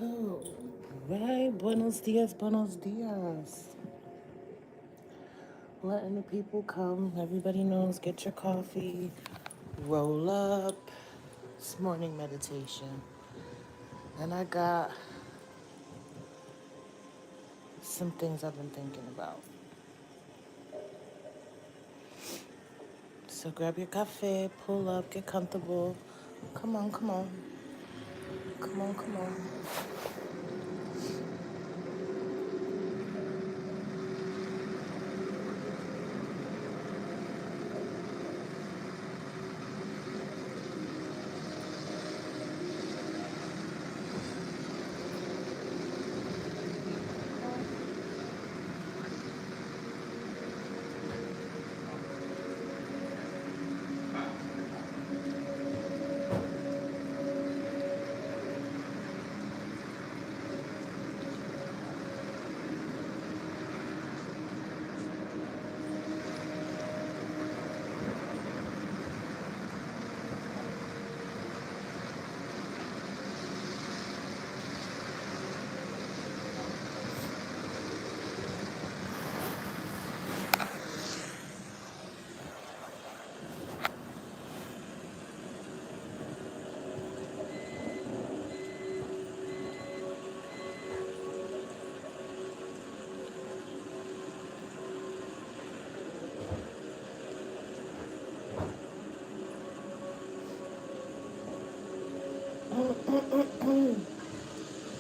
Oh, right. Buenos dias, buenos dias. Letting the people come. Everybody knows. Get your coffee. Roll up. It's morning meditation. And I got some things I've been thinking about. So grab your cafe, pull up, get comfortable. Come on, come on. Come on, come on.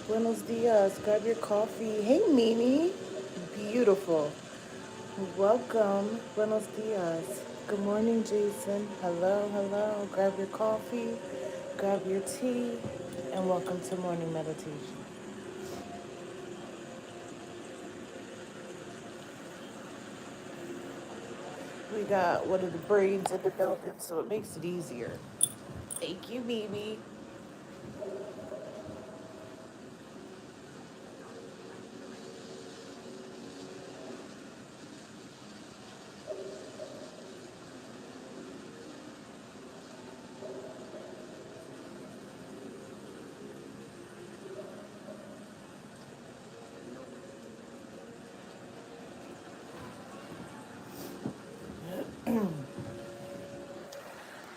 Buenos dias. Grab your coffee. Hey, Mimi. Beautiful. Welcome. Buenos dias. Good morning, Jason. Hello, hello. Grab your coffee, grab your tea, and welcome to morning meditation. We got one of the braids in the building, so it makes it easier. Thank you, Mimi.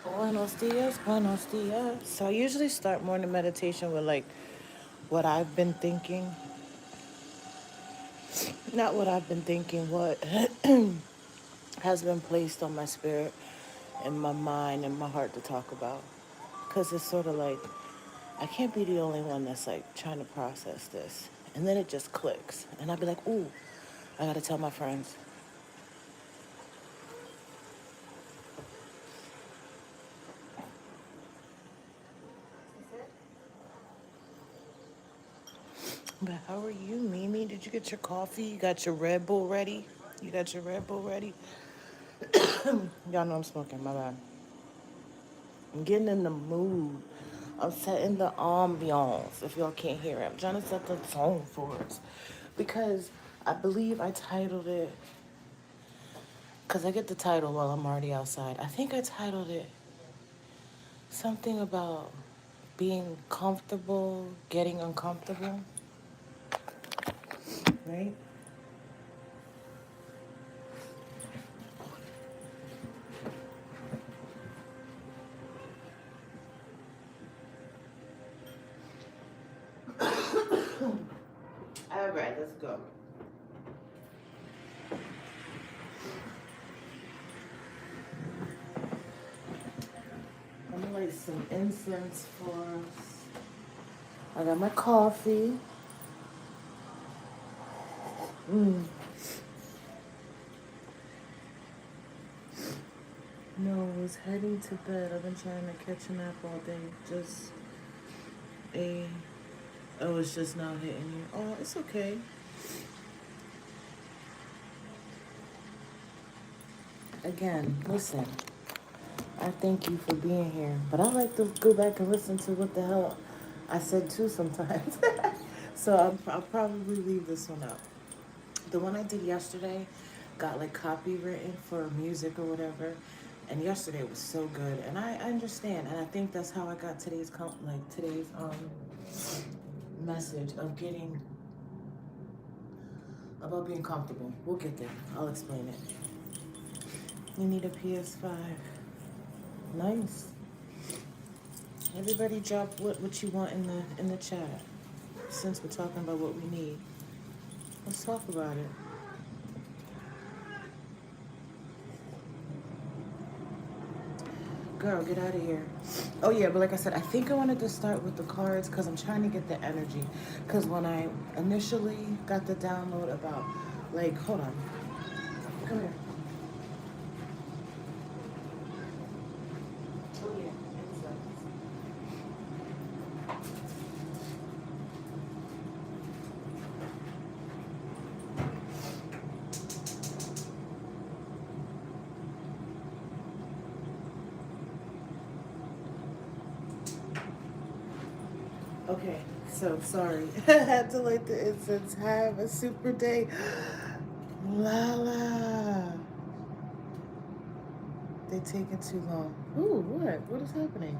Buenos dias, buenos dias. So I usually start morning meditation with like what I've been thinking. Not what I've been thinking, what has been placed on my spirit and my mind and my heart to talk about. Because it's sort of like, I can't be the only one that's like trying to process this. And then it just clicks. And I'd be like, ooh, I got to tell my friends. But how are you, Mimi? Did you get your coffee? You got your Red Bull ready? You got your Red Bull ready? Y'all know I'm smoking, my bad. I'm getting in the mood. I'm setting the ambiance, if y'all can't hear it. I'm trying to set the tone for us. Because I believe I titled it, because I get the title while I'm already outside. I think I titled it something about being comfortable, getting uncomfortable, right? All right, let's go. I'm gonna light some incense for us. I got my coffee. Mm. No, I was heading to bed. I've been trying to catch a nap all day. Just a. Oh, it's just now hitting you. Oh, it's okay. Again, listen. I thank you for being here, but I like to go back and listen to what the hell I said too sometimes. So I'll probably leave this one out. The one I did yesterday got like copywritten for music or whatever, and yesterday was so good, and I understand, and I think that's how I got today's message of getting, about being comfortable. We'll get there. I'll explain it. You need a PS5. Nice. Everybody drop what you want in the chat. Since we're talking about what we need, let's talk about it. Girl, get out of here. Oh yeah, but like I said, I think I wanted to start with the cards because I'm trying to get the energy. Because when I initially got the download about, like, hold on, come here. Oh yeah, insights. Okay, so sorry. I had to light the incense. Have a super day. Lala. They taking too long. Ooh, what? What is happening?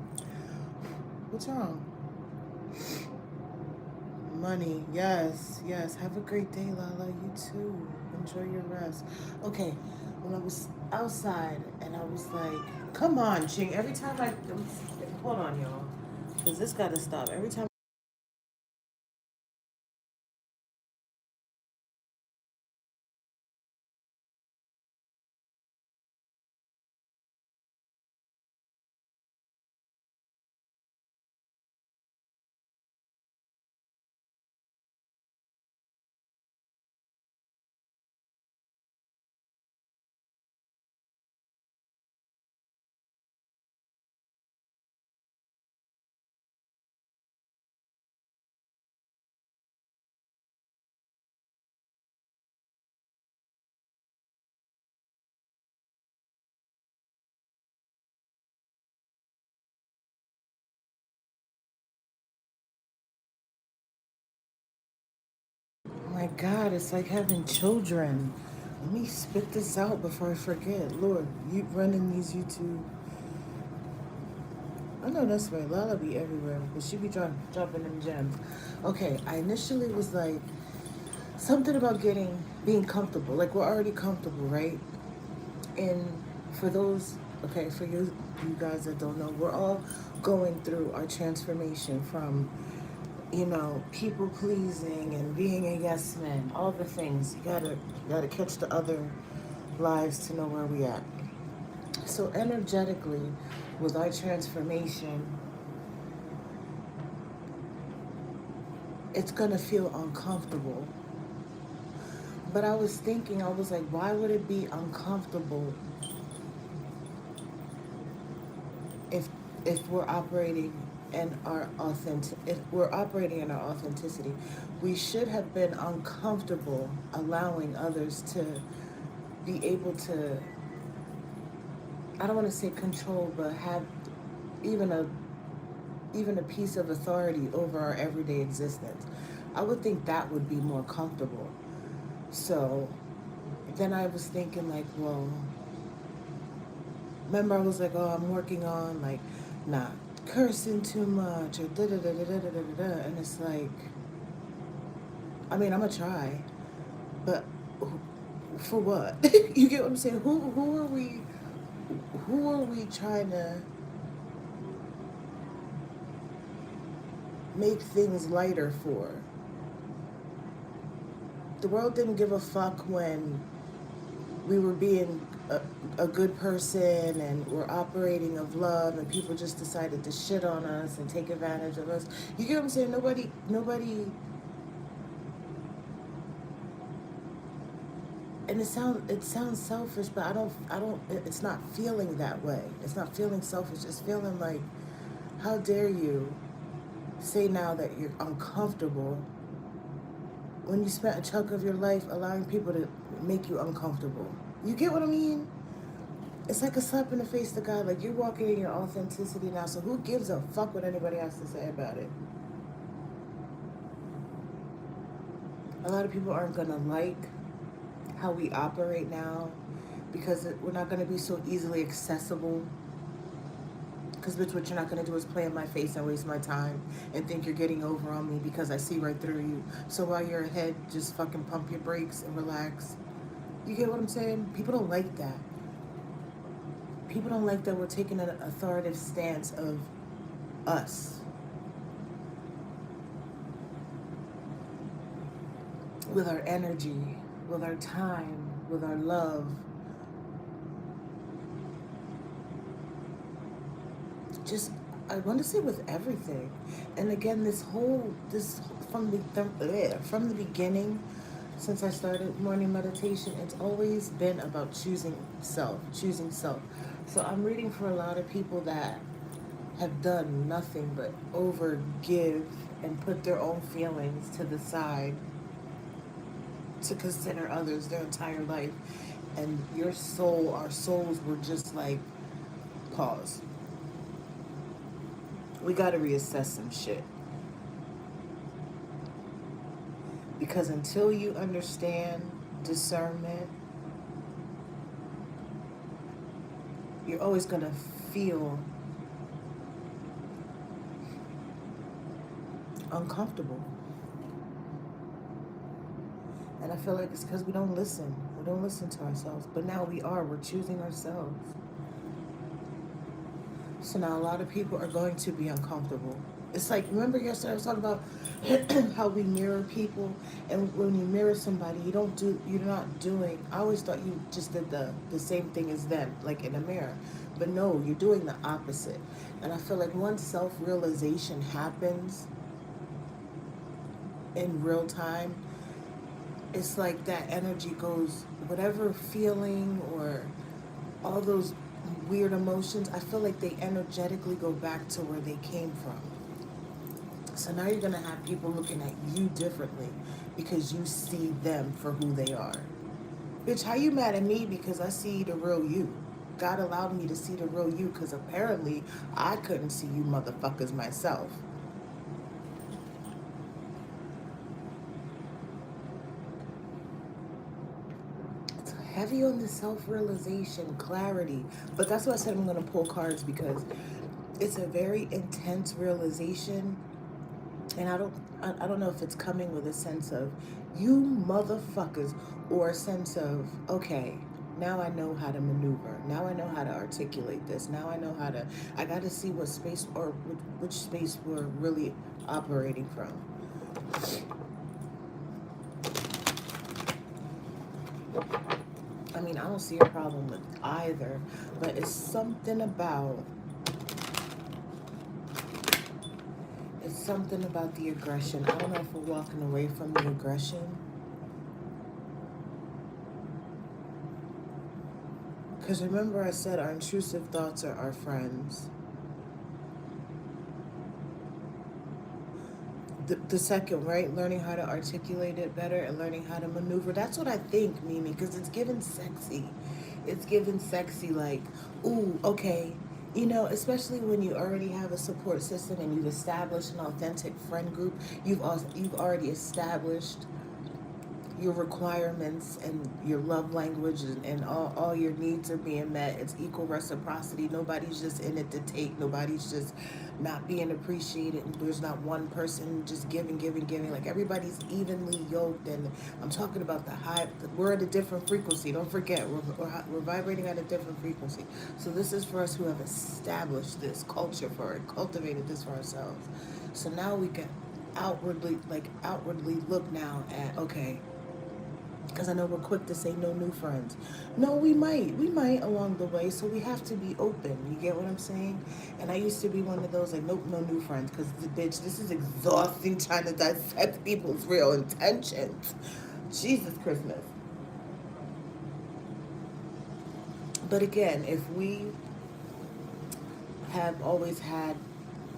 What's wrong? Money. Yes, yes. Have a great day, Lala. You too. Enjoy your rest. Okay, when I was outside and I was like, come on, Ching. Every time hold on, y'all. Because this got to stop. Every time. Oh my God, it's like having children. Let me spit this out before I forget. Lord, you running these YouTube. I know that's right. Lala be everywhere, but she be dropping them gems. Okay, I initially was like, something about being comfortable. Like, we're already comfortable, right? And for those, okay, for you guys that don't know, we're all going through our transformation from, people pleasing and being a yes man, all the things. You gotta catch the other lives to know where we at. So energetically, with our transformation, it's gonna feel uncomfortable. But I was thinking, I was like, why would it be uncomfortable if if we're operating if we're operating in our authenticity? We should have been uncomfortable allowing others to be able to, I don't want to say control, but have even a even a piece of authority over our everyday existence. I would think that would be more comfortable. So then I was thinking, like, well, remember I was like, oh, I'm working on, like, not cursing too much or da da da da da da da da. And it's like, I mean, I'm gonna try, but for what? You get what I'm saying? Who are we trying to make things lighter for? The world didn't give a fuck when we were being a good person and we're operating of love, and people just decided to shit on us and take advantage of us. You get what I'm saying? Nobody. And it sounds selfish, but it's not feeling that way. It's not feeling selfish. It's feeling like, how dare you say now that you're uncomfortable when you spent a chunk of your life allowing people to make you uncomfortable. You get what I mean? It's like a slap in the face to God. Like, you're walking in your authenticity now, so who gives a fuck what anybody has to say about it? A lot of people aren't gonna like how we operate now because we're not gonna be so easily accessible. Because, bitch, what you're not going to do is play in my face and waste my time and think you're getting over on me because I see right through you. So while you're ahead, just fucking pump your brakes and relax. You get what I'm saying? People don't like that. People don't like that we're taking an authoritative stance of us with our energy, with our time, with our love. Just, I want to say with everything. And again, this from the beginning, since I started morning meditation, it's always been about choosing self. So I'm reading for a lot of people that have done nothing but overgive and put their own feelings to the side to consider others their entire life. And our souls were just like, pause. We got to reassess some shit. Because until you understand discernment, you're always going to feel uncomfortable. And I feel like it's because we don't listen. We don't listen to ourselves. But now we are. We're choosing ourselves. So now a lot of people are going to be uncomfortable. It's like, remember yesterday I was talking about how we mirror people, and when you mirror somebody, you're not doing, I always thought you just did the same thing as them, like in a mirror. But no, you're doing the opposite. And I feel like once self-realization happens in real time, it's like that energy goes, whatever feeling or all those weird emotions, I feel like they energetically go back to where they came from. So now you're going to have people looking at you differently because you see them for who they are. Bitch, how you mad at me because I see the real you? God allowed me to see the real you because apparently I couldn't see you motherfuckers myself. It's heavy on the self-realization, clarity. But that's why I said I'm going to pull cards, because it's a very intense realization. And I don't know if it's coming with a sense of you motherfuckers, or a sense of, okay, now I know how to maneuver. Now I know how to articulate this. Now I got to see what space, or which space we're really operating from. I mean, I don't see a problem with either, but it's something about the aggression. I don't know if we're walking away from the aggression. Because remember I said our intrusive thoughts are our friends. The second, right? Learning how to articulate it better and learning how to maneuver. That's what I think, Mimi, because it's given sexy. It's given sexy, like, ooh, okay. You know, especially when you already have a support system and you've established an authentic friend group, you've already established your requirements and your love language, and all your needs are being met. It's equal reciprocity. Nobody's just in it to take. Nobody's just not being appreciated. And there's not one person just giving. Like, everybody's evenly yoked. And I'm talking about we're at a different frequency. Don't forget, we're vibrating at a different frequency. So this is for us who have established this culture for it, cultivated this for ourselves. So now we can outwardly look now at, okay, because I know we're quick to say no new friends. No, we might along the way, so we have to be open. You get what I'm saying? And I used to be one of those, like, nope, no new friends, because, bitch, this is exhausting trying to dissect people's real intentions. Jesus Christmas. But again, if we have always had,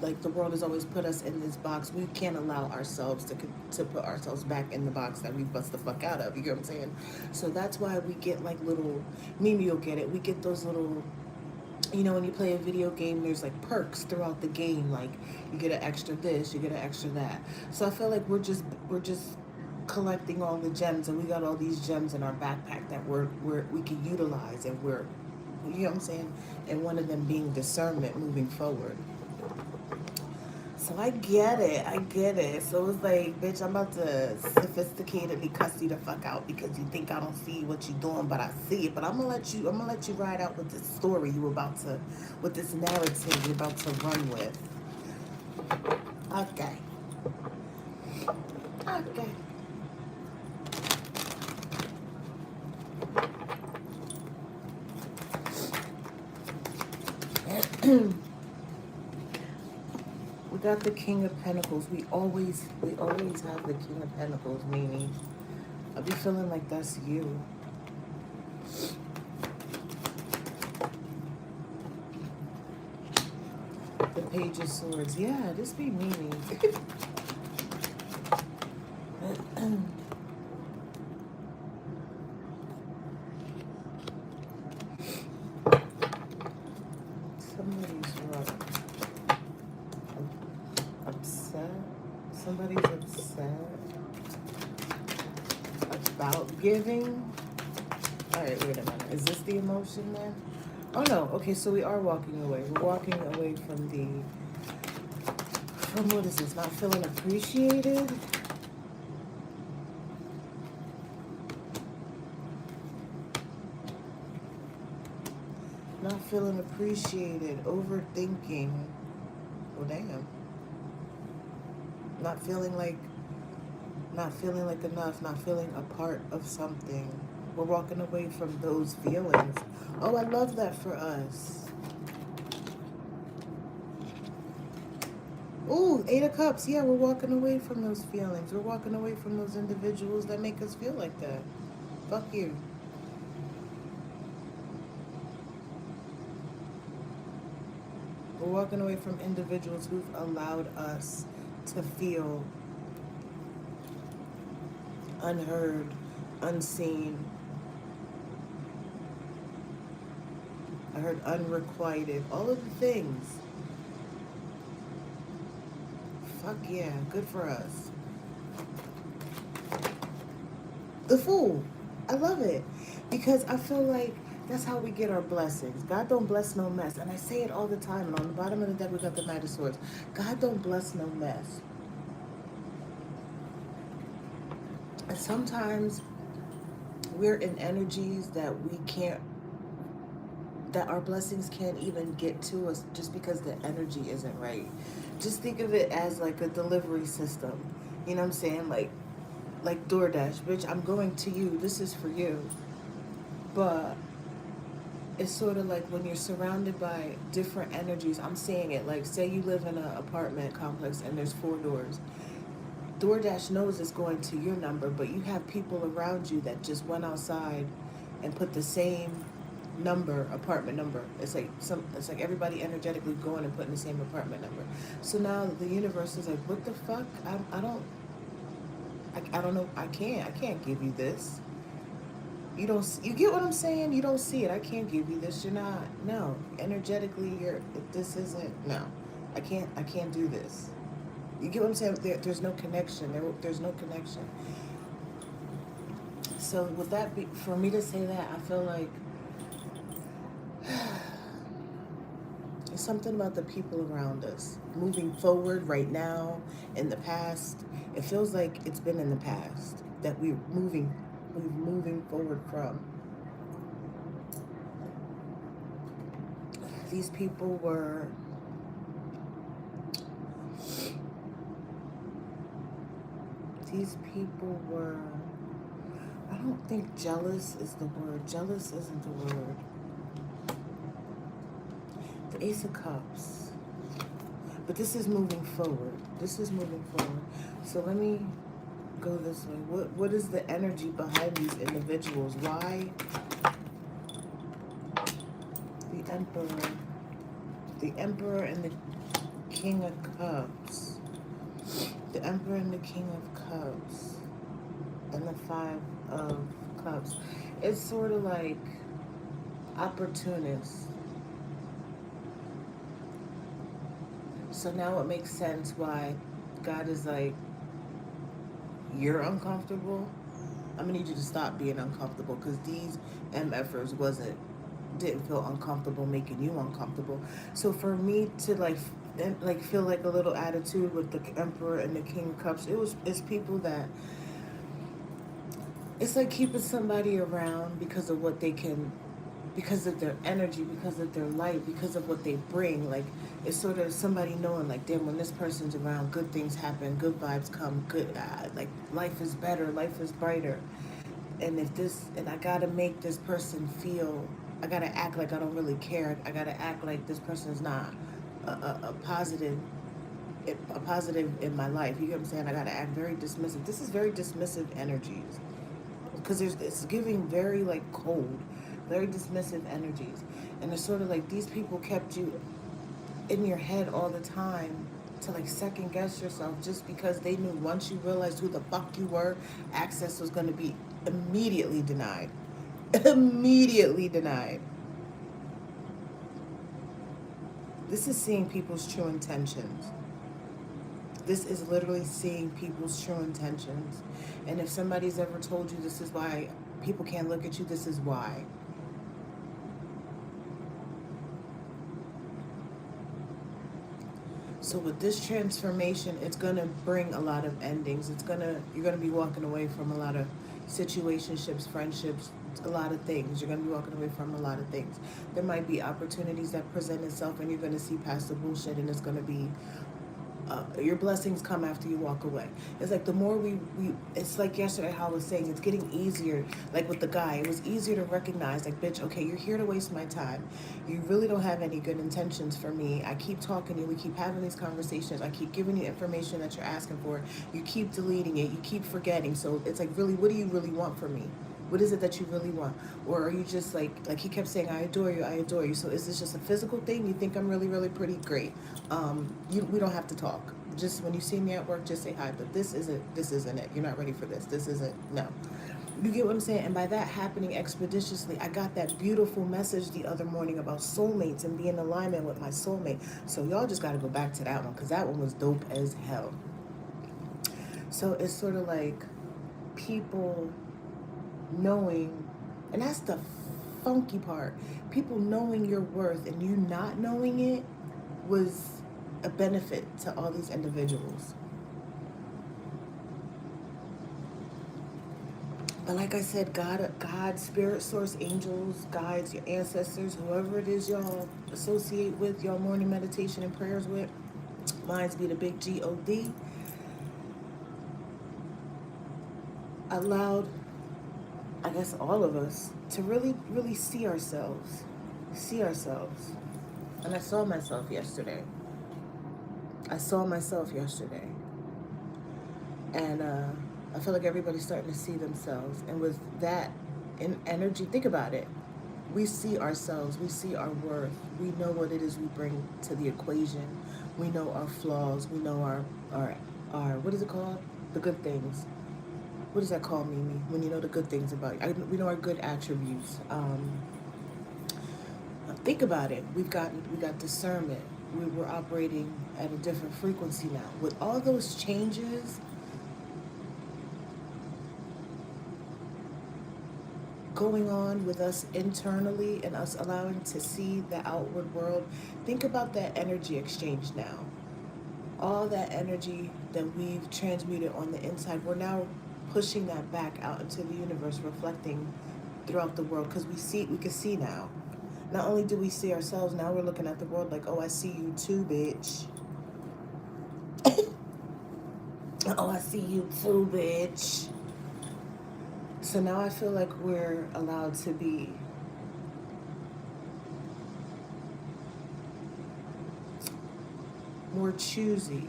like, the world has always put us in this box, we can't allow ourselves to put ourselves back in the box that we bust the fuck out of. You get what I'm saying? So that's why we get, like, little, Mimi, you'll get it, we get those little, you know, when you play a video game, there's, like, perks throughout the game. Like, you get an extra this, you get an extra that. So I feel like we're just collecting all the gems, and we got all these gems in our backpack that we can utilize, and we're You know what I'm saying? And one of them being discernment moving forward. So I get it. I get it. So it's like, bitch, I'm about to sophisticatedly cuss you the fuck out because you think I don't see what you're doing, but I see it. But I'm gonna let you ride out with this story you about to, with this narrative you're about to run with. Okay. Okay. We got the King of Pentacles. We always have the King of Pentacles, meaning I be feeling like that's you. The Page of Swords. Yeah, this be meaning. Somebody's upset. Somebody's upset about giving. All right, wait a minute. Is this the emotion then? Oh no. Okay, so we are walking away. We're walking away from what is this? Not feeling appreciated. Not feeling appreciated. Overthinking. Well, damn. Not feeling like not feeling like enough, not feeling a part of something. We're walking away from those feelings. Oh, I love that for us. Ooh, Eight of Cups. Yeah, we're walking away from those feelings. We're walking away from those individuals that make us feel like that. Fuck you. We're walking away from individuals who've allowed us to feel unheard, unseen. I heard unrequited. All of the things. Fuck yeah, good for us. The Fool. I love it. Because I feel like that's how we get our blessings. God don't bless no mess. And I say it all the time. And on the bottom of the deck, we got the Knight of Swords. God don't bless no mess. And sometimes we're in energies that we can't, that our blessings can't even get to us just because the energy isn't right. Just think of it as like a delivery system. You know what I'm saying? Like DoorDash, bitch, I'm going to you. This is for you. But it's sort of like when you're surrounded by different energies. I'm saying it like, say you live in an apartment complex and there's 4 doors. DoorDash knows it's going to your number, but you have people around you that just went outside and put the same number, apartment number. It's like everybody energetically going and putting the same apartment number. So now the universe is like, what the fuck? I don't know. I can't give you this. You get what I'm saying? You don't see it. I can't give you this. You're not, no, energetically, this isn't, no, I can't do this. You get what I'm saying? There's no connection. There's no connection. So would that be, for me to say that, I feel like it's something about the people around us. Moving forward right now, in the past, it feels like it's been in the past that we're moving forward from. These people were, I don't think jealous is the word. Jealous isn't the word. The Ace of Cups. But this is moving forward. So let me go this way. What is the energy behind these individuals? Why? The Emperor. The Emperor and the King of Cups. The Emperor and the King of Cups. And the Five of Cups. It's sort of like opportunists. So now it makes sense why God is like, you're uncomfortable. I'm gonna need you to stop being uncomfortable because these MFers wasn't didn't feel uncomfortable making you uncomfortable. So for me to like feel like a little attitude with the Emperor and the King of Cups, it's people that it's like keeping somebody around because of what they can, because of their energy, because of their light, because of what they bring. Like it's sort of somebody knowing, like, damn, when this person's around, good things happen, good vibes come, good, like life is better, life is brighter. And if this, and I gotta make this person feel, I gotta act like I don't really care. I gotta act like this person's not a positive, a positive in my life. You get what I'm saying? I gotta act very dismissive. This is very dismissive energies because it's giving very like cold, very dismissive energies, and it's sort of like these people kept you in your head all the time to like second guess yourself just because they knew once you realized who the fuck you were, access was going to be immediately denied. Immediately denied. This is seeing people's true intentions. This is literally seeing people's true intentions. And if somebody's ever told you this is why people can't look at you, this is why. So with this transformation, it's gonna bring a lot of endings. You're gonna be walking away from a lot of situationships, friendships, a lot of things. You're gonna be walking away from a lot of things. There might be opportunities that present itself, and you're gonna see past the bullshit, and it's gonna be your blessings come after you walk away. It's like the more we it's like yesterday how I was saying it's getting easier. Like with the guy, it was easier to recognize, like, bitch, okay, you're here to waste my time. You really don't have any good intentions for me. I keep talking to you, we keep having these conversations, I keep giving you information that you're asking for, you keep deleting it, you keep forgetting. So it's like, really, what do you really want from me? What is it that you really want? Or are you just like he kept saying, I adore you, I adore you. So is this just a physical thing? You think I'm really, really pretty? Great. We don't have to talk. Just when you see me at work, just say hi. But this isn't it. You're not ready for this. This isn't, no. You get what I'm saying? And by that happening expeditiously, I got that beautiful message the other morning about soulmates and being in alignment with my soulmate. So y'all just got to go back to that one because that one was dope as hell. So it's sort of like people knowing, and that's the funky part, people knowing your worth and you not knowing it was a benefit to all these individuals. But like I said, God, spirit source, angels, guides, your ancestors, whoever it is y'all associate with, y'all morning meditation and prayers with, mine's be the big God, allowed, I guess, all of us to really, really see ourselves. See ourselves. And I saw myself yesterday. I saw myself yesterday. And I feel like everybody's starting to see themselves. And with that in energy, think about it. We see ourselves. We see our worth. We know what it is we bring to the equation. We know our flaws. We know our what is it called? The good things. What does that call, Mimi? When you know the good things about you. We know our good attributes. Think about it. We got discernment. We're operating at a different frequency now. With all those changes going on with us internally and us allowing to see the outward world, think about that energy exchange now. All that energy that we've transmuted on the inside, we're now pushing that back out into the universe, reflecting throughout the world because we can see now. Not only do we see ourselves, now we're looking at the world like, oh, I see you too, bitch. Oh, I see you too, bitch. So now I feel like we're allowed to be more choosy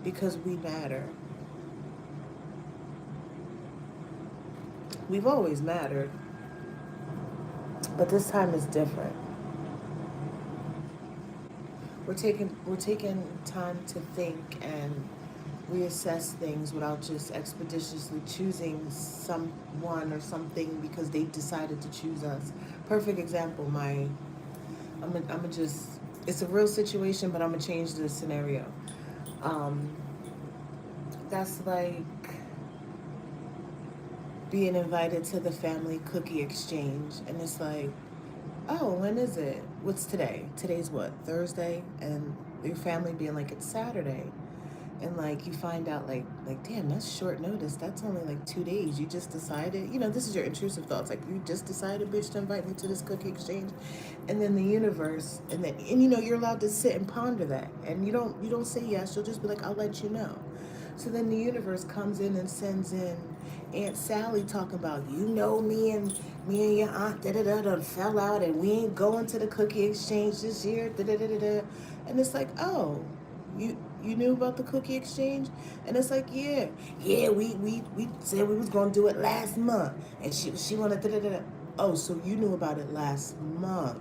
because we matter. We've always mattered, but this time is different. We're taking time to think and reassess things without just expeditiously choosing someone or something because they decided to choose us. Perfect example, I'm just, it's a real situation, but I'm gonna change the scenario. Um, that's like being invited to the family cookie exchange, and it's like, oh, when is it? What's today? Today's what, Thursday? And your family being like, it's Saturday. And like you find out like damn, that's short notice. That's only like 2 days. You just decided, this is your intrusive thoughts. Like you just decided, bitch, to invite me to this cookie exchange. And then the universe, and you're allowed to sit and ponder that. And you don't say yes, you'll just be like, I'll let you know. So then the universe comes in and sends in Aunt Sally talking about, me and your aunt da da da done fell out and we ain't going to the cookie exchange this year. Da da da da da. And it's like, oh, you knew about the cookie exchange? And it's like, yeah, we said we was gonna do it last month, and she wanted da da da da. Oh, so you knew about it last month?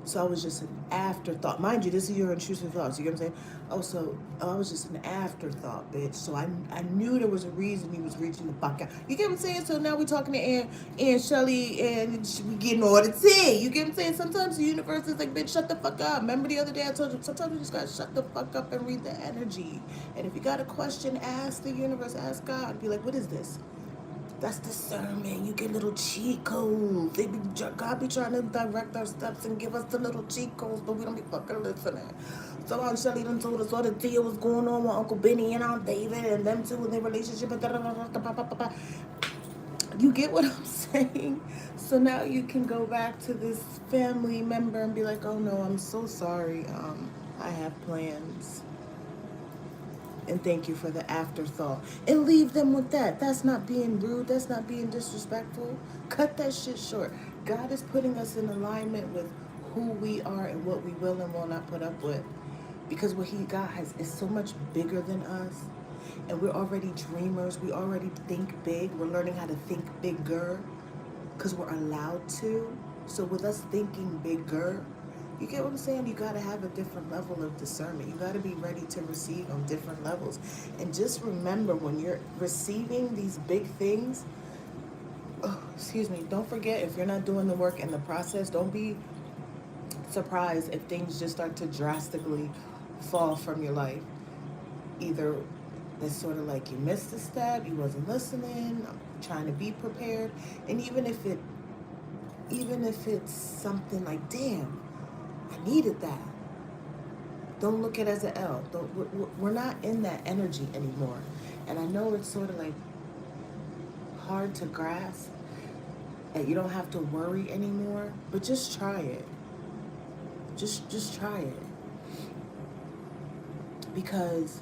So I was just an afterthought. Mind you, this is your intrusive thoughts. You get what I'm saying? I was just an afterthought, bitch. So I knew there was a reason he was reaching the fuck out. You get what I'm saying? So now we're talking to Aunt Shelly, and we getting all the tea. You get what I'm saying? Sometimes the universe is like, bitch, shut the fuck up. Remember the other day I told you, sometimes you just gotta shut the fuck up and read the energy. And if you got a question, ask the universe, ask God. Be like, what is this? That's discernment. You get little cheat codes. God be trying to direct our steps and give us the little cheat codes, but we don't be fucking listening. So Aunt Shelly done told us all the deal was going on with Uncle Benny and Aunt David and them two in their relationship. You get what I'm saying? So now you can go back to this family member and be like, oh no, I'm so sorry. I have plans, and thank you for the afterthought, and leave them with that. That's not being rude, that's not being disrespectful. Cut that shit short. God is putting us in alignment with who we are and what we will and will not put up with, because what he got is so much bigger than us, and we're already dreamers. We already think big. We're learning how to think bigger because we're allowed to. So with us thinking bigger, you get what I'm saying? You got to have a different level of discernment. You got to be ready to receive on different levels. And just remember, when you're receiving these big things, excuse me, don't forget, if you're not doing the work in the process, don't be surprised if things just start to drastically fall from your life. Either it's sort of like you missed a step, you wasn't listening, trying to be prepared. And even if it's something like, damn, I needed that. Don't look at it as an L. We're not in that energy anymore. And I know it's sort of like hard to grasp, and you don't have to worry anymore, but just try it. Just try it. Because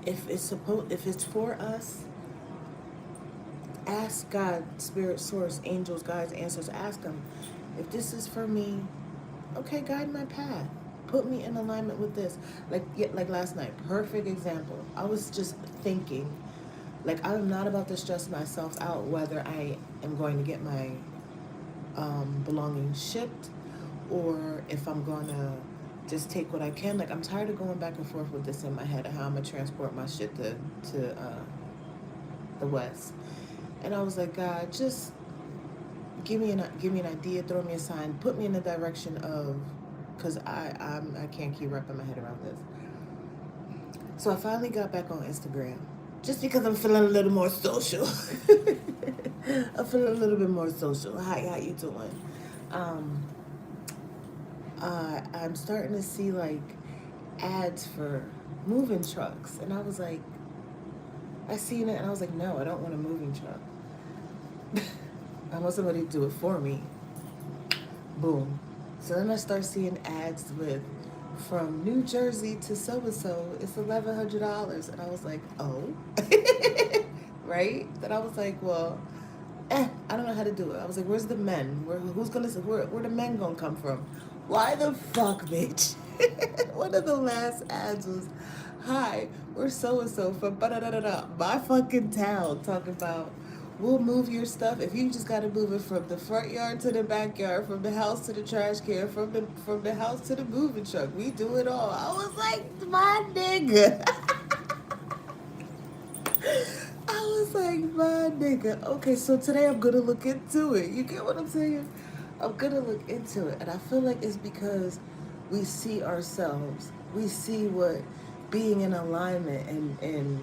if it's for us, ask God, spirit, source, angels, guides, answers. Ask them, if this is for me, okay, guide my path. Put me in alignment with this. Like last night, perfect example. I was just thinking, like, I'm not about to stress myself out whether I am going to get my belongings shipped, or if I'm going to just take what I can. Like, I'm tired of going back and forth with this in my head of how I'm going to transport my shit to the West. And I was like, God, just give me an idea, throw me a sign, put me in the direction of, because I can't keep wrapping my head around this. So I finally got back on Instagram, just because I'm feeling a little more social. I'm feeling a little bit more social. How you doing? I'm starting to see like ads for moving trucks, and I was like, I seen it, and I was like, no, I don't want a moving truck. I want somebody to do it for me. Boom. So then I start seeing ads with, from New Jersey to so-and-so, it's $1,100. And I was like, oh. Right? Then I was like, well, I don't know how to do it. I was like, where's the men? Where the men gonna come from? Why the fuck, bitch? One of the last ads was, hi, we're so-and-so from ba-da-da-da-da, my fucking town, talking about, we'll move your stuff if you just gotta move it from the front yard to the backyard, from the house to the trash can, from the house to the moving truck. We do it all. I was like, my nigga. I was like, my nigga. Okay, so today I'm gonna look into it. You get what I'm saying? I'm gonna look into it. And I feel like it's because we see ourselves. We see what being in alignment and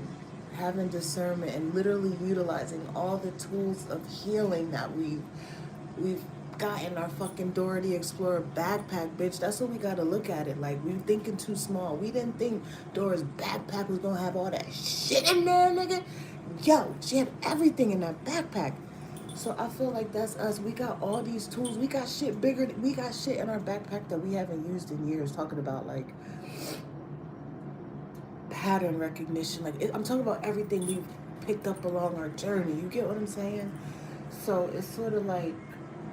having discernment and literally utilizing all the tools of healing that we've got in our fucking Dora the Explorer backpack, bitch. That's what we gotta look at it like. We thinking too small. We didn't think Dora's backpack was gonna have all that shit in there, nigga. Yo, she had everything in that backpack. So I feel like that's us. We got all these tools. We got shit bigger. We got shit in our backpack that we haven't used in years. Talking about like pattern recognition. Like I'm talking about everything we've picked up along our journey. You get what I'm saying? So it's sort of like,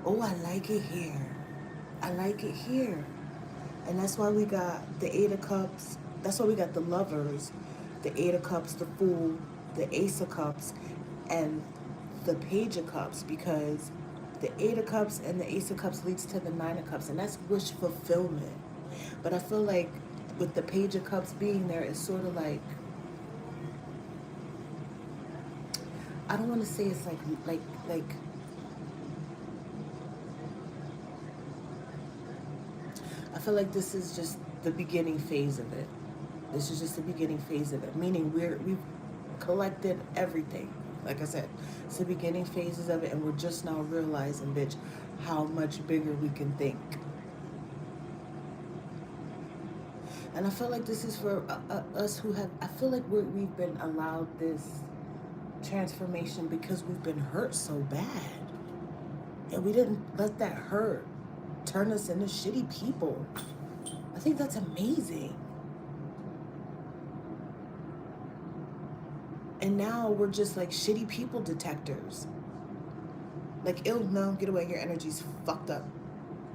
oh, I like it here. I like it here. And that's why we got the Eight of Cups. That's why we got the Lovers, the Eight of Cups, the Fool, the Ace of Cups, and the Page of Cups, because the Eight of Cups and the Ace of Cups leads to the Nine of Cups, and that's wish fulfillment. But I feel like with the Page of Cups being there, it's sort of like, I don't want to say it's like I feel like this is just the beginning phase of it. This is just the beginning phase of it. Meaning we've collected everything. Like I said, it's the beginning phases of it, and we're just now realizing, bitch, how much bigger we can think. And I feel like this is for us who have. I feel like we've been allowed this transformation because we've been hurt so bad, and we didn't let that hurt turn us into shitty people. I think that's amazing. And now we're just like shitty people detectors. Like, ill, no, get away, your energy's fucked up.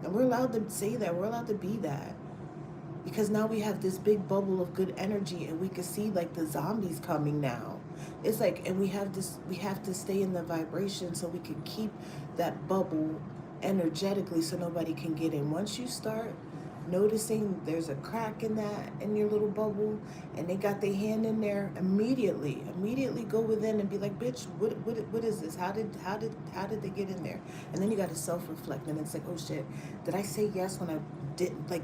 And we're allowed to say that, we're allowed to be that. Because now we have this big bubble of good energy, and we can see like the zombies coming now. It's like, and we have to stay in the vibration so we can keep that bubble energetically so nobody can get in. Once you start noticing there's a crack in your little bubble, and they got their hand in there, immediately go within and be like, bitch, what is this? How did they get in there? And then you got to self-reflect, and it's like, oh shit, did I say yes when I didn't? Like,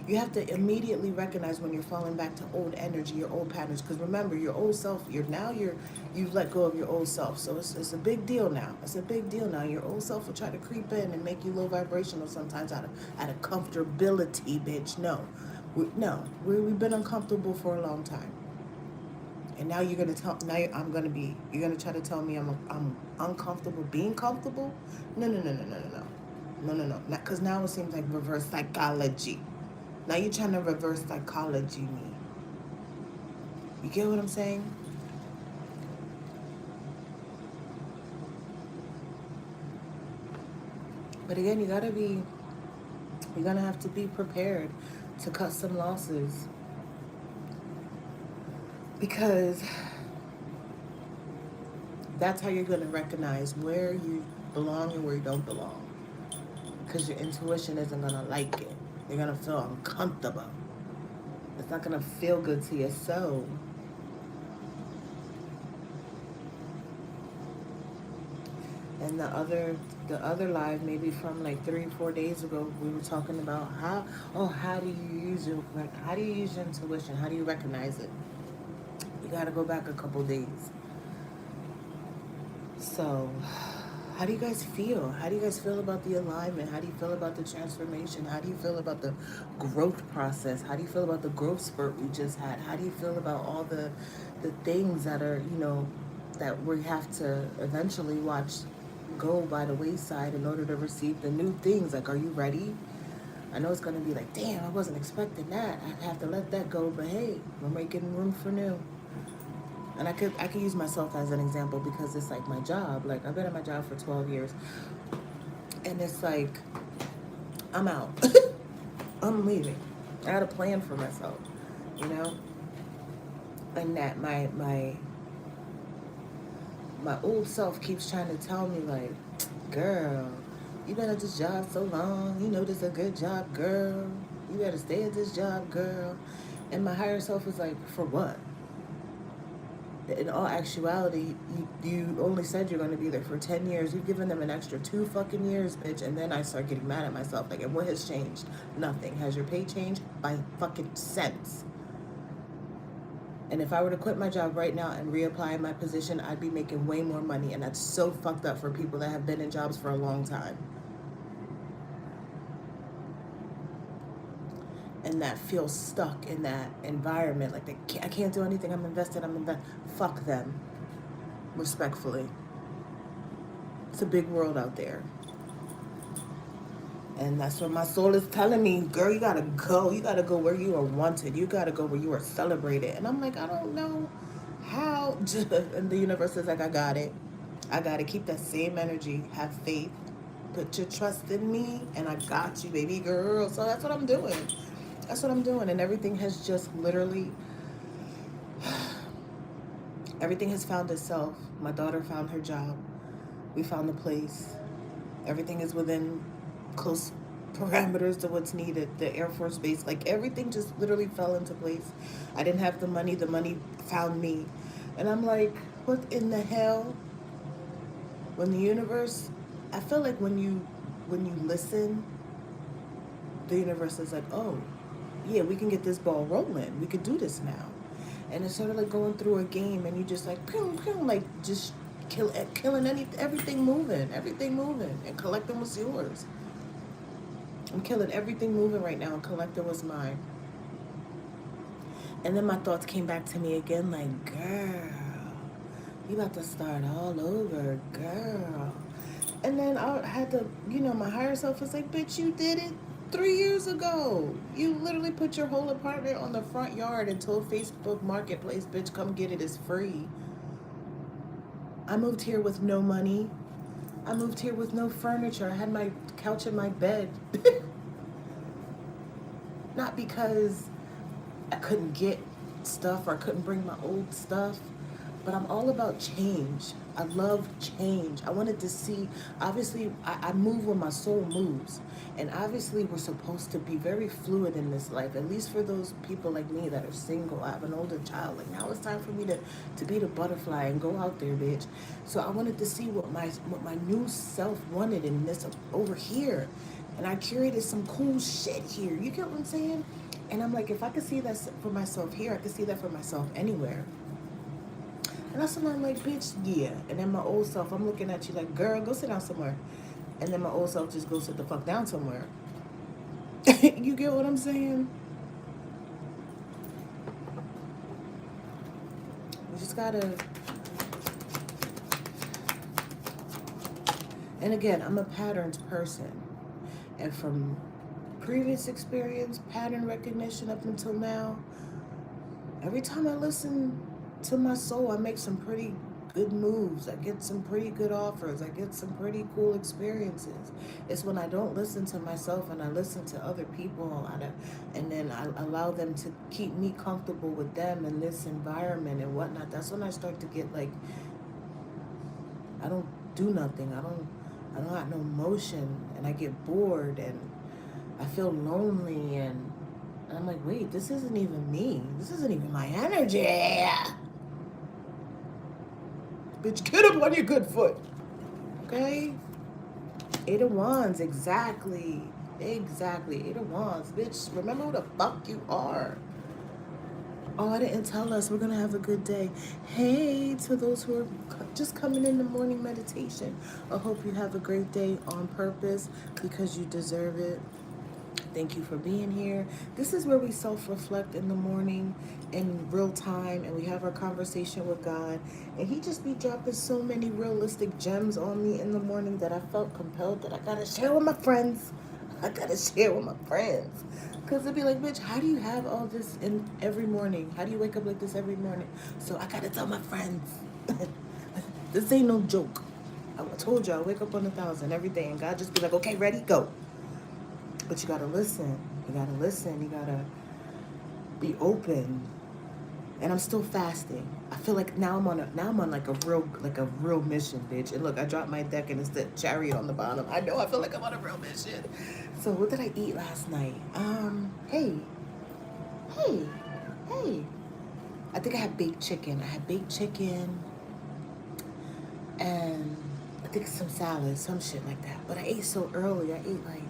you have to immediately recognize when you're falling back to old energy, your old patterns, because remember, your old self, you've let go of your old self. So it's a big deal now. It's a big deal now. Your old self will try to creep in and make you low vibrational sometimes out of comfortability, bitch. No, we've been uncomfortable for a long time. And now you're gonna tell. Now you're gonna try to tell me I'm uncomfortable being comfortable. No. Because now it seems like reverse psychology. Now you're trying to reverse psychology me. You get what I'm saying? But again, you're gonna have to be prepared to cut some losses, because that's how you're gonna recognize where you belong and where you don't belong. Because your intuition isn't gonna like it. You're gonna feel uncomfortable. It's not gonna feel good to your soul. And the other live, maybe from like 3-4 days ago, we were talking about how do you use your intuition? How do you recognize it? You gotta go back a couple days. So, how do you guys feel? How do you guys feel about the alignment? How do you feel about the transformation? How do you feel about the growth process? How do you feel about the growth spurt we just had? How do you feel about all the things that are, that we have to eventually watch go by the wayside in order to receive the new things? Like, are you ready? I know it's going to be like, damn, I wasn't expecting that. I'd have to let that go. But hey, we're making room for new. And I could use myself as an example, because it's like my job. Like, I've been at my job for 12 years. And it's like, I'm out. I'm leaving. I had a plan for myself, And that my old self keeps trying to tell me, like, girl, you been at this job so long. You know this is a good job, girl. You better stay at this job, girl. And my higher self is like, for what? In all actuality, you only said you're going to be there for 10 years. You've given them an extra 2 fucking years, bitch. And then I start getting mad at myself. Like, and what has changed? Nothing. Has your pay changed? By fucking cents. And if I were to quit my job right now and reapply in my position, I'd be making way more money. And that's so fucked up for people that have been in jobs for a long time. And that feel stuck in that environment. Like I can't do anything. I'm invested. Fuck them. Respectfully. It's a big world out there. And that's what my soul is telling me. Girl, you gotta go. You gotta go where you are wanted. You gotta go where you are celebrated. And I'm like, I don't know how. And the universe is like, I got it. I got to keep that same energy. Have faith. Put your trust in me. And I got you, baby girl. So that's what I'm doing. That's what I'm doing. And everything has just literally, everything has found itself. My daughter found her job. We found the place. Everything is within close parameters to what's needed. The Air Force Base, like everything just literally fell into place. I didn't have the money found me. And I'm like, what in the hell? When the universe, I feel like when you listen, the universe is like, oh, yeah, we can get this ball rolling. We could do this now. And it's sort of like going through a game and you just like, pew, pew, like just killing everything moving, and collecting what's yours. I'm killing everything moving right now and collecting what's mine. And then my thoughts came back to me again like, girl, you about to start all over, girl. And then I had to, my higher self was like, bitch, you did it 3 years ago. You literally put your whole apartment on the front yard and told Facebook Marketplace, bitch, come get it, it's free. I moved here with no money. I moved here with no furniture. I had my couch in my bed. Not because I couldn't get stuff or I couldn't bring my old stuff, but I'm all about change. I love change. I wanted to see, obviously, I move when my soul moves. And obviously, we're supposed to be very fluid in this life, at least for those people like me that are single. I have an older child. Like, now it's time for me to be the butterfly and go out there, bitch. So I wanted to see what my new self wanted in this over here. And I curated some cool shit here. You get what I'm saying? And I'm like, if I could see that for myself here, I could see that for myself anywhere. And that's when I'm like, bitch, yeah. And then my old self, I'm looking at you like, girl, go sit down somewhere. And then my old self just goes sit the fuck down somewhere. You get what I'm saying? We just gotta... And again, I'm a patterns person. And from previous experience, pattern recognition up until now, every time I listen to my soul, I make some pretty good moves. I get some pretty good offers. I get some pretty cool experiences. It's when I don't listen to myself and I listen to other people and then I allow them to keep me comfortable with them in this environment and whatnot. That's when I start to get like, I don't do nothing. I don't have no motion and I get bored and I feel lonely and I'm like, wait, this isn't even me. This isn't even my energy. Bitch, get up on your good foot. Okay? 8 of Wands, exactly. Exactly. 8 of Wands. Bitch, remember who the fuck you are. Oh, I didn't tell us. We're going to have a good day. Hey, to those who are just coming in the morning meditation. I hope you have a great day on purpose because you deserve it. Thank you for being here. This is where we self-reflect in the morning in real time and we have our conversation with God. And he just be dropping so many realistic gems on me in the morning that I felt compelled that I gotta share with my friends. Because they'll be like, bitch, how do you have all this in every morning? How do you wake up like this every morning? So I gotta tell my friends. This ain't no joke. I told you I wake up on 1,000 every day and God just be like, okay, ready, go. But you gotta listen. You gotta be open. And I'm still fasting. I feel like now I'm on like a real mission, bitch. And look, I dropped my deck and it's the chariot on the bottom. I know I feel like I'm on a real mission. So what did I eat last night? Hey. I think I had baked chicken. And I think some salad, some shit like that. But I ate so early. I ate like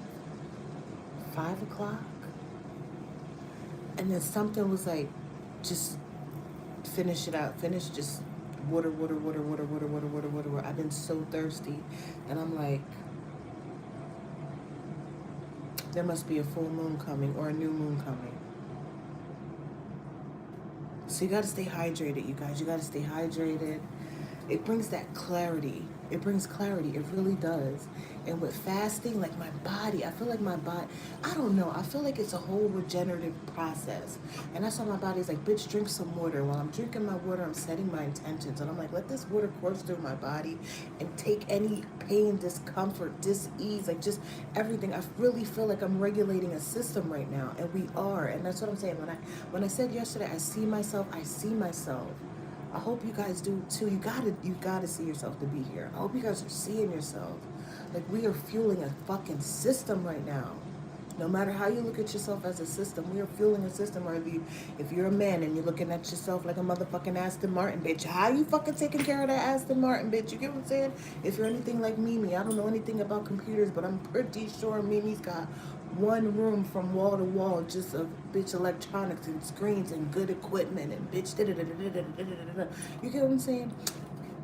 5 o'clock. And then something was like, just finish it out. Finish just water, water, water, water, water, water, water, water, water. I've been so thirsty, and I'm like, there must be a full moon coming or a new moon coming. So you got to stay hydrated, you guys. You got to stay hydrated. It brings that clarity. It brings clarity. It really does. And with fasting, like my body, I feel like my body, I don't know. I feel like it's a whole regenerative process. And that's why my body's like, bitch, drink some water. While I'm drinking my water, I'm setting my intentions. And I'm like, let this water course through my body and take any pain, discomfort, dis-ease, like just everything. I really feel like I'm regulating a system right now. And we are. And that's what I'm saying. When I said yesterday, I see myself. I hope you guys do too. You gotta see yourself to be here. I hope you guys are seeing yourself. Like we are fueling a fucking system right now. No matter how you look at yourself as a system, we are fueling a system. Or if you're a man and you're looking at yourself like a motherfucking Aston Martin, bitch, how you fucking taking care of that Aston Martin, bitch? You get what I'm saying? If you're anything like Mimi, I don't know anything about computers, but I'm pretty sure Mimi's got one room from wall to wall just of bitch electronics and screens and good equipment and bitch you get what I'm saying?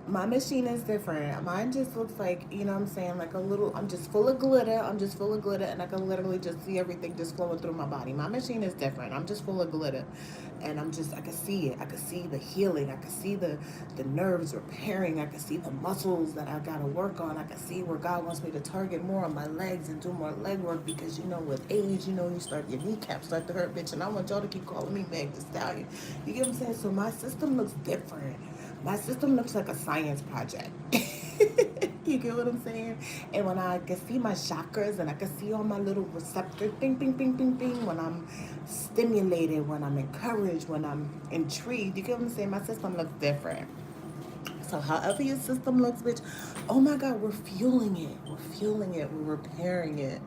My machine is different. Mine just looks like, you know what I'm saying, like a little, I'm just full of glitter. And I can literally just see everything just flowing through my body. My machine is different. I'm just full of glitter. And I can see it. I can see the healing. I can see the nerves repairing. I can see the muscles that I got to work on. I can see where God wants me to target more on my legs and do more leg work because, you know, with age, you know, your kneecaps start to hurt, bitch. And I want y'all to keep calling me Meg the Stallion. You get what I'm saying? So my system looks different. My system looks like a science project. You get what I'm saying? And when I can see my chakras and I can see all my little receptors, bing, bing, bing, bing, bing, when I'm stimulated, when I'm encouraged, when I'm intrigued, you get what I'm saying? My system looks different. So however your system looks, bitch, oh my God, we're fueling it. We're fueling it. We're repairing it.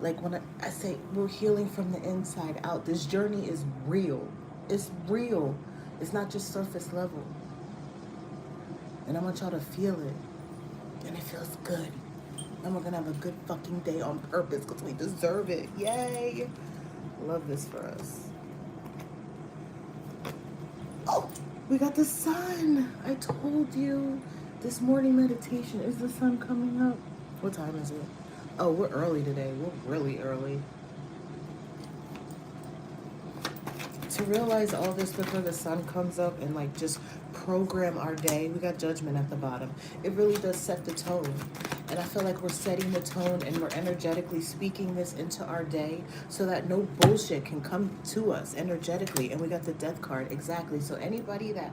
Like when I say we're healing from the inside out, this journey is real. It's real. It's not just surface level. And I want y'all to feel it. And it feels good. And we're going to have a good fucking day on purpose because we deserve it. Yay. Love this for us. Oh, we got the sun. I told you this morning meditation. Is the sun coming up? What time is it? Oh, we're early today. We're really early. To realize all this before the sun comes up and like just program our day, we got judgment at the bottom. It really does set the tone. And I feel like we're setting the tone and we're energetically speaking this into our day so that no bullshit can come to us energetically. And we got the death card, exactly. So anybody that,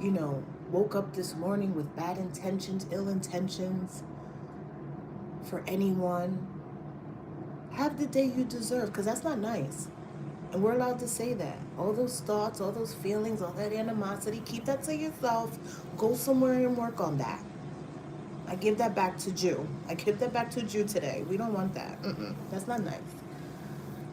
you know, woke up this morning with bad intentions, ill intentions for anyone, have the day you deserve, because that's not nice. And we're allowed to say that. All those thoughts, all those feelings, all that animosity, keep that to yourself. Go somewhere and work on that. I give that back to Jew. I give that back to Jew today. We don't want that. That's not nice.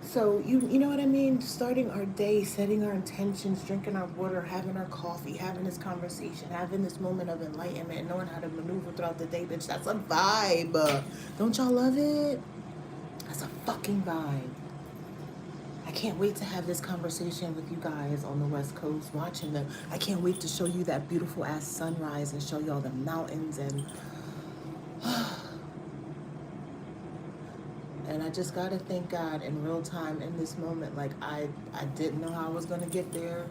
So, you know what I mean? Starting our day, setting our intentions, drinking our water, having our coffee, having this conversation, having this moment of enlightenment, knowing how to maneuver throughout the day, bitch, that's a vibe. Don't y'all love it? That's a fucking vibe. I can't wait to have this conversation with you guys on the West Coast watching them. I can't wait to show you that beautiful ass sunrise and show you all the mountains and I just gotta thank God in real time in this moment. Like I didn't know how I was gonna get there,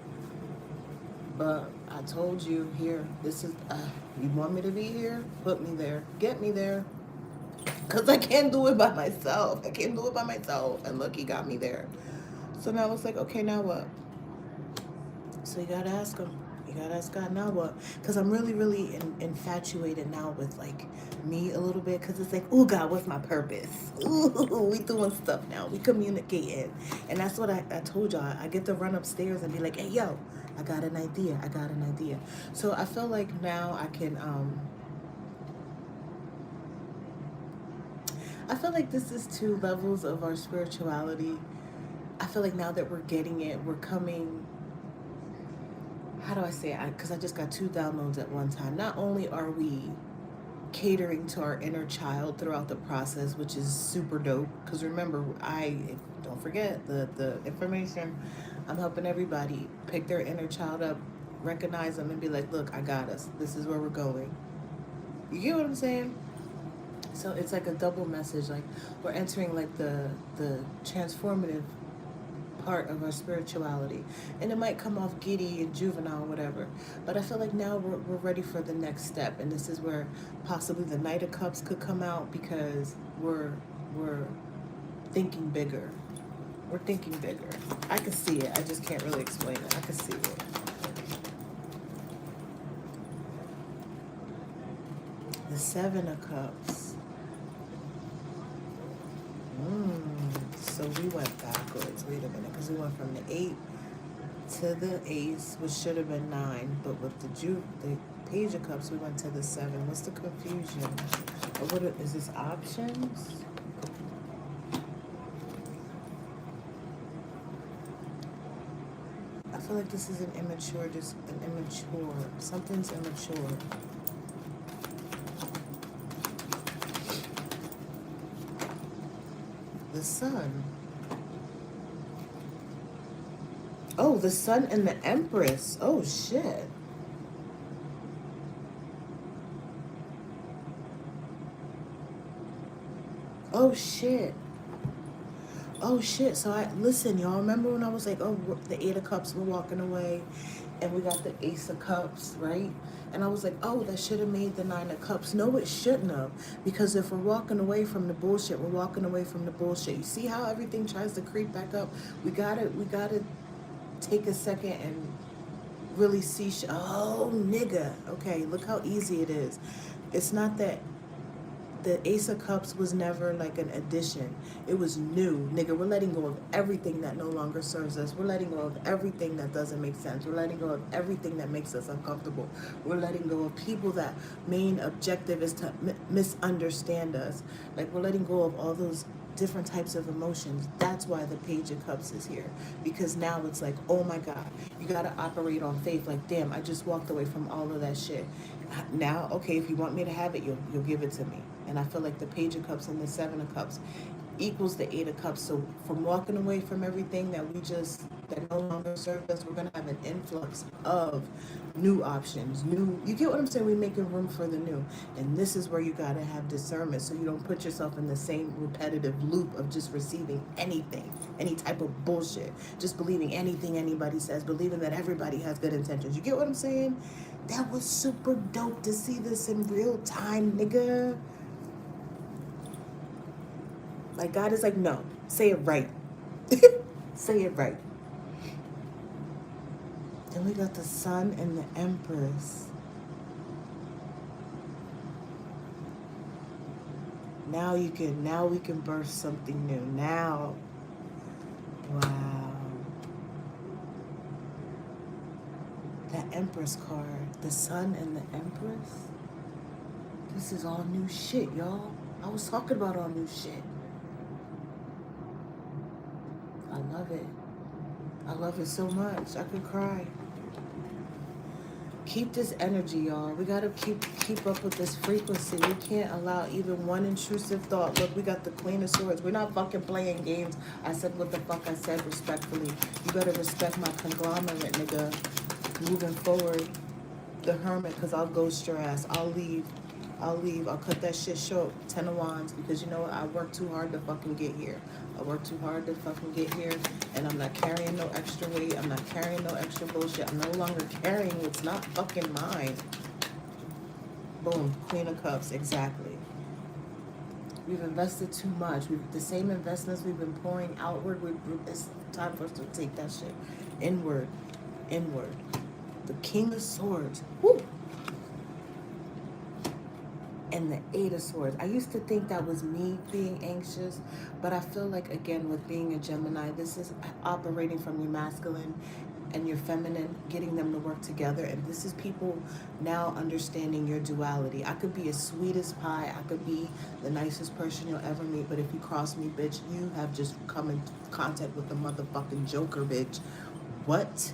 but I told you here, this is, you want me to be here? Put me there, get me there. Cause I can't do it by myself. And look, he got me there. So now it's like, okay, now what? So you gotta ask him. You gotta ask God, now what? Because I'm really, really infatuated now with like me a little bit. Because it's like, oh God, what's my purpose? Ooh, we doing stuff now. We communicating. And that's what I told y'all. I get to run upstairs and be like, hey, yo, I got an idea. So I feel like now I can, I feel like this is 2 levels of our spirituality. I feel like now that we're getting it, we're coming, how do I say it? Because I just got 2 downloads at one time. Not only are we catering to our inner child throughout the process, which is super dope. Because remember, don't forget the information. I'm helping everybody pick their inner child up recognize them and be like, look, I got us. This is where we're going. You get what I'm saying? So it's like a double message. Like we're entering like the transformative part of our spirituality, and it might come off giddy and juvenile, whatever. But I feel like now we're ready for the next step, and this is where possibly the Knight of Cups could come out because we're thinking bigger. We're thinking bigger. I can see it. I just can't really explain it. I can see it. The Seven of Cups. So we went backwards. Wait a minute, because we went from the 8 to the Ace, which should have been 9, but with the Page of Cups, we went to the 7. What's the confusion? Or what is this? Options? I feel like this is an immature. Something's immature. The Sun. Oh, the Sun and the Empress. Oh, shit. Oh, shit. Oh, shit. So listen, y'all. Remember when I was like, oh, the 8 of Cups, we're walking away, and we got the Ace of Cups, right? And I was like, oh, that should have made the 9 of Cups. No, it shouldn't have. Because if we're walking away from the bullshit, we're walking away from the bullshit. You see how everything tries to creep back up? We gotta take a second and really see. Oh, nigga. Okay, look how easy it is. It's not that the Ace of Cups was never like an addition. It was new. Nigga, we're letting go of everything that no longer serves us. We're letting go of everything that doesn't make sense. We're letting go of everything that makes us uncomfortable. We're letting go of people that main objective is to misunderstand us. Like, we're letting go of all those different types of emotions. That's why the Page of Cups is here. Because now it's like, oh my God, you got to operate on faith. Like, damn, I just walked away from all of that shit. Now, okay, if you want me to have it, you'll give it to me. And I feel like the Page of Cups and the 7 of Cups equals the 8 of Cups. So from walking away from everything that no longer served us, we're gonna have an influx of new options. You get what I'm saying? We're making room for the new. And this is where you gotta have discernment so you don't put yourself in the same repetitive loop of just receiving anything, any type of bullshit. Just believing anything anybody says, believing that everybody has good intentions. You get what I'm saying? That was super dope to see this in real time, nigga. Like, God is like, no, say it right. Say it right. Then we got the Sun and the Empress. Now we can birth something new. Now, wow. That Empress card, the Sun and the Empress. This is all new shit, y'all. I was talking about all new shit. I love it. I love it so much. I could cry. Keep this energy, y'all. We gotta keep up with this frequency. We can't allow even one intrusive thought. Look, we got the Queen of Swords. We're not fucking playing games. I said what the fuck I said respectfully. You better respect my conglomerate, nigga. Moving forward, the Hermit, because I'll ghost your ass. I'll leave. I'll cut that shit short. 10 of Wands, because you know what? I worked too hard to fucking get here. And I'm not carrying no extra weight. I'm not carrying no extra bullshit. I'm no longer carrying what's not fucking mine. Boom. Queen of Cups. Exactly. We've invested too much. The same investments we've been pouring outward. It's time for us to take that shit inward. The King of Swords. Woo! And the 8 of Swords. I used to think that was me being anxious, but I feel like, again, with being a Gemini, this is operating from your masculine and your feminine, getting them to work together. And this is people now understanding your duality. I could be as sweet as pie. I could be the nicest person you'll ever meet, but if you cross me, bitch, you have just come in contact with the motherfucking Joker, bitch. What?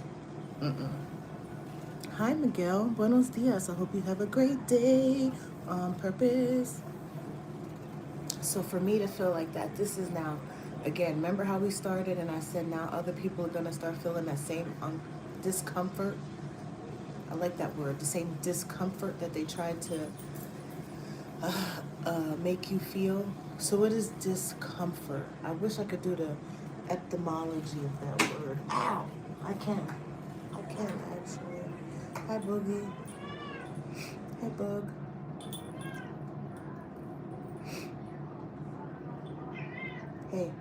Hi, Miguel. Buenos dias. I hope you have a great day on purpose. So for me to feel like that, this is now, again, remember how we started and I said now other people are going to start feeling that same discomfort? I like that word. The same discomfort that they tried to make you feel. So what is discomfort? I wish I could do the etymology of that word. Ow! I can. I can actually. Hi, Boogie. Hey, Bug. Hey.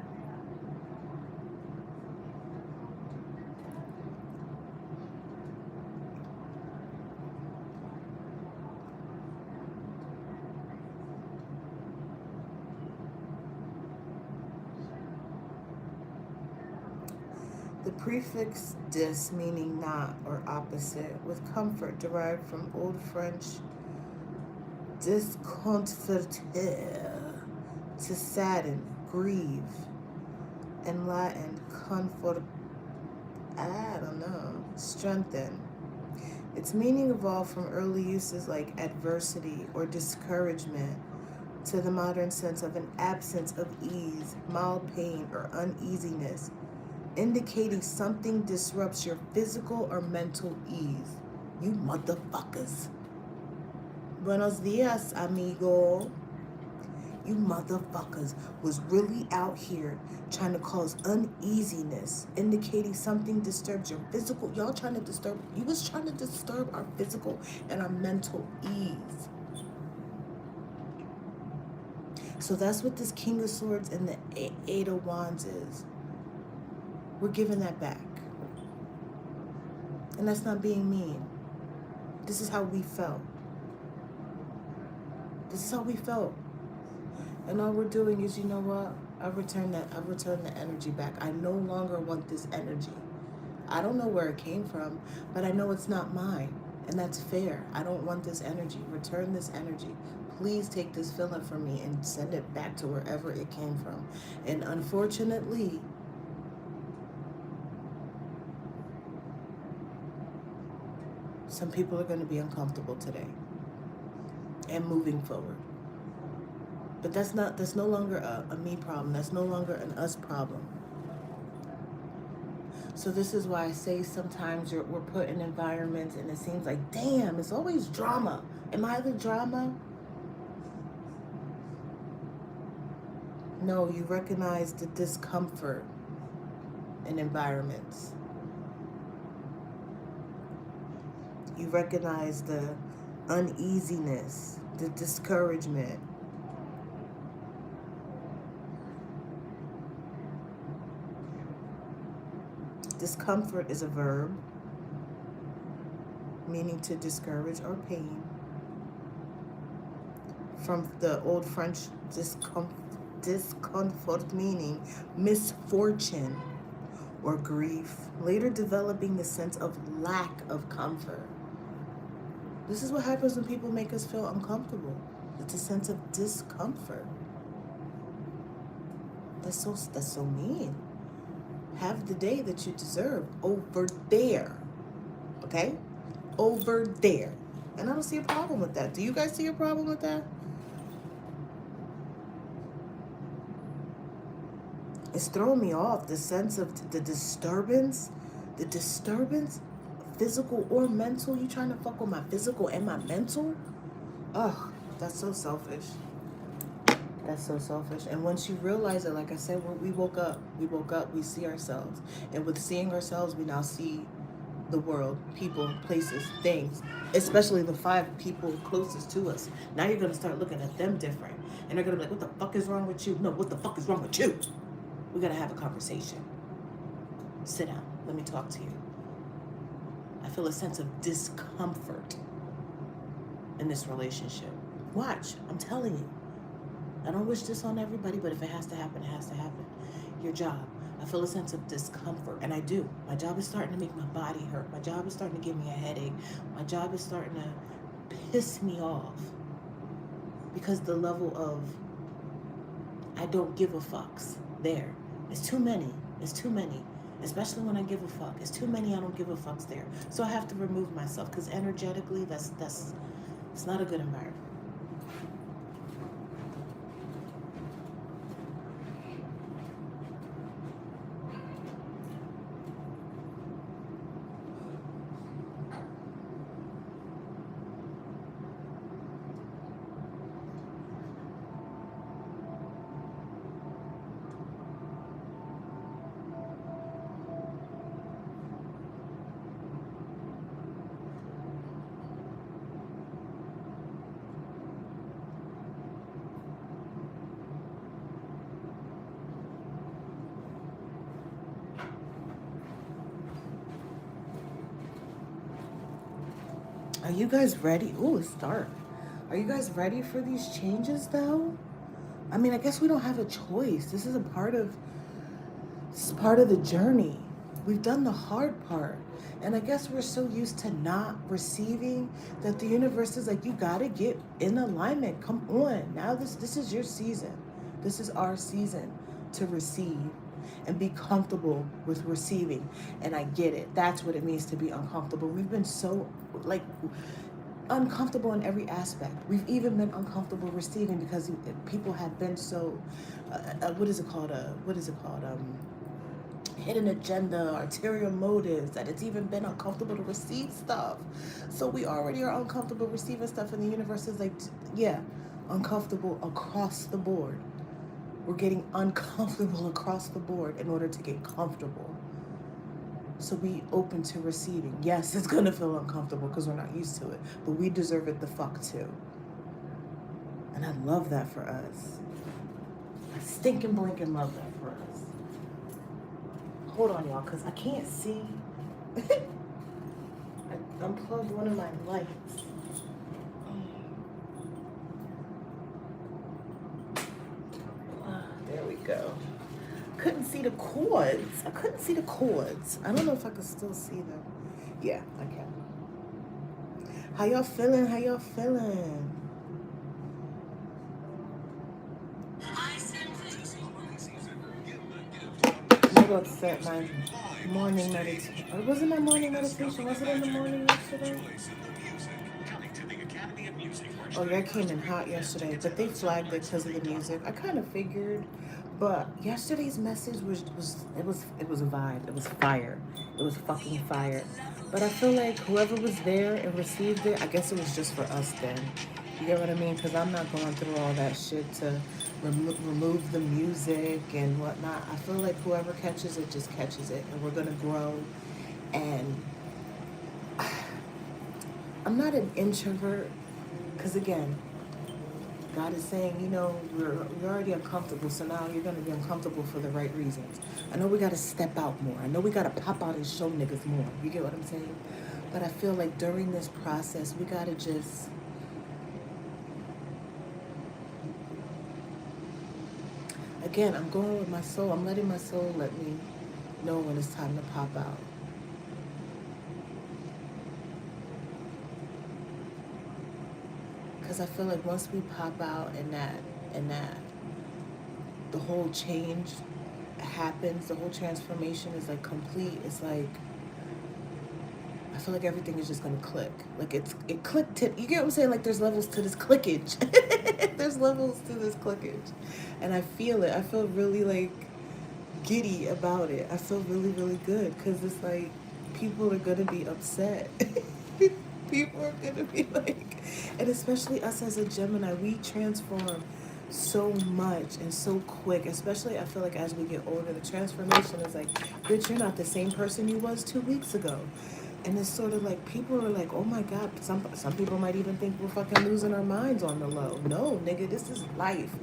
The prefix dis meaning not or opposite, with comfort derived from Old French disconforter, to sadden, grieve, and Latin comfort, I don't know, strengthen. Its meaning evolved from early uses like adversity or discouragement to the modern sense of an absence of ease, mild pain, or uneasiness, indicating something disrupts your physical or mental ease. You motherfuckers. Buenos dias, amigo. You motherfuckers was really out here trying to cause uneasiness, indicating something disturbs your physical. Y'all trying to disturb, you was trying to disturb our physical and our mental ease. So that's what this King of Swords and the Eight of Wands is. We're giving that back. And that's not being mean. This is how we felt. This is how we felt. And all we're doing is, you know what? I return the energy back. I no longer want this energy. I don't know where it came from, but I know it's not mine. And that's fair. I don't want this energy. Return this energy. Please take this feeling from me and send it back to wherever it came from. And unfortunately, some people are going to be uncomfortable today and moving forward. But that's no longer a me problem. That's no longer an us problem. So this is why I say sometimes we're put in environments and it seems like, damn, it's always drama. Am I the drama? No, you recognize the discomfort in environments. You recognize the uneasiness, the discouragement. Discomfort is a verb meaning to discourage or pain. From the Old French discomfort meaning misfortune or grief, later developing the sense of lack of comfort. This is what happens when people make us feel uncomfortable. It's a sense of discomfort. That's so mean. Have the day that you deserve over there. Okay? Over there. And I don't see a problem with that. Do you guys see a problem with that? It's throwing me off. The sense of the disturbance, physical or mental. You trying to fuck with my physical and my mental? Ugh, that's so selfish. That's so selfish. And once you realize it, like I said, we woke up, we see ourselves. And with seeing ourselves, we now see the world, people, places, things, especially the 5 people closest to us. Now you're going to start looking at them different. And they're going to be like, what the fuck is wrong with you? No, what the fuck is wrong with you? We got to have a conversation. Sit down. Let me talk to you. I feel a sense of discomfort in this relationship. Watch. I'm telling you. I don't wish this on everybody, but if it has to happen, it has to happen. Your job. I feel a sense of discomfort, and I do. My job is starting to make my body hurt. My job is starting to give me a headache. My job is starting to piss me off because the level of I don't give a fucks there. It's too many. It's too many. Especially when I give a fuck. It's too many I don't give a fucks there. So I have to remove myself because energetically, that's it's not a good environment. Are you guys ready? Ooh, it's dark. Are you guys ready for these changes though? I mean, I guess we don't have a choice. This is part of the journey. We've done the hard part. And I guess we're so used to not receiving that the universe is like, you gotta get in alignment. Come on. Now this is your season. This is our season to receive and be comfortable with receiving. And I get it. That's what it means to be uncomfortable. We've been so like uncomfortable in every aspect. We've even been uncomfortable receiving because people have been so what is it called? What is it called? Hidden agenda, ulterior motives, that it's even been uncomfortable to receive stuff. So we already are uncomfortable receiving stuff, and the universe is like, yeah, uncomfortable across the board. We're getting uncomfortable across the board in order to get comfortable. So be open to receiving. Yes, it's gonna feel uncomfortable because we're not used to it, but we deserve it the fuck too. And I love that for us. I stinking blinking love that for us. Hold on, y'all, because I can't see. I unplugged one of my lights. There we go. Couldn't see the cords. I couldn't see the cords. I don't know if I can still see them. Yeah, I can. How y'all feeling? How y'all feeling? I'm about to set my morning meditation. Wasn't my morning meditation? Was it in the morning yesterday? Oh, that came in hot yesterday, but they flagged it because of the music. I kind of figured, but yesterday's message was a vibe. It was fire. It was fucking fire. But I feel like whoever was there and received it, I guess it was just for us then. You get what I mean? Because I'm not going through all that shit to remove the music and whatnot. I feel like whoever catches it just catches it, and we're gonna grow. And I'm not an introvert, because again, God is saying, you're already uncomfortable, so now you're going to be uncomfortable for the right reasons. I know we got to step out more. I know we got to pop out and show niggas more. You get what I'm saying? But I feel like during this process, we got to just... Again, I'm going with my soul. I'm letting my soul let me know when it's time to pop out. Because I feel like once we pop out and that the whole change happens, the whole transformation is like complete. It's like, I feel like everything is just gonna click. Like it clicked. You get what I'm saying? Like there's levels to this clickage. There's levels to this clickage, and I feel it. I feel really like giddy about it. I feel really, really good because it's like people are gonna be upset. People are gonna be like, and especially us as a Gemini, we transform so much and so quick. Especially I feel like as we get older, the transformation is like, bitch, you're not the same person you was 2 weeks ago. And it's sort of like people are like, oh my God. Some people might even think we're fucking losing our minds on the low. No, nigga, this is life.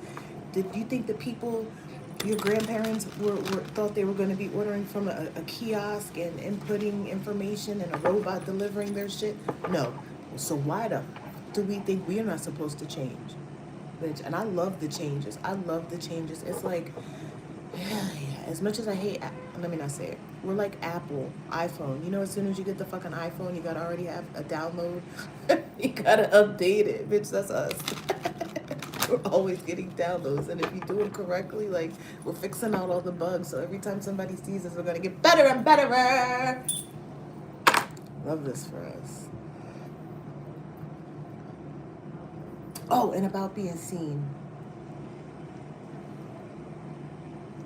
Did you think the people, your grandparents thought they were going to be ordering from a kiosk and inputting information and a robot delivering their shit? No. So why do we think we are not supposed to change? Bitch, and I love the changes. I love the changes. It's like, yeah. As much as I hate, let me not say it. We're like Apple, iPhone. As soon as you get the fucking iPhone, you gotta already have a download. You gotta update it. Bitch, that's us. We're always getting downloads. And if you do it correctly, like, we're fixing out all the bugs. So every time somebody sees us, we're gonna get better and better. Love this for us. Oh, and about being seen.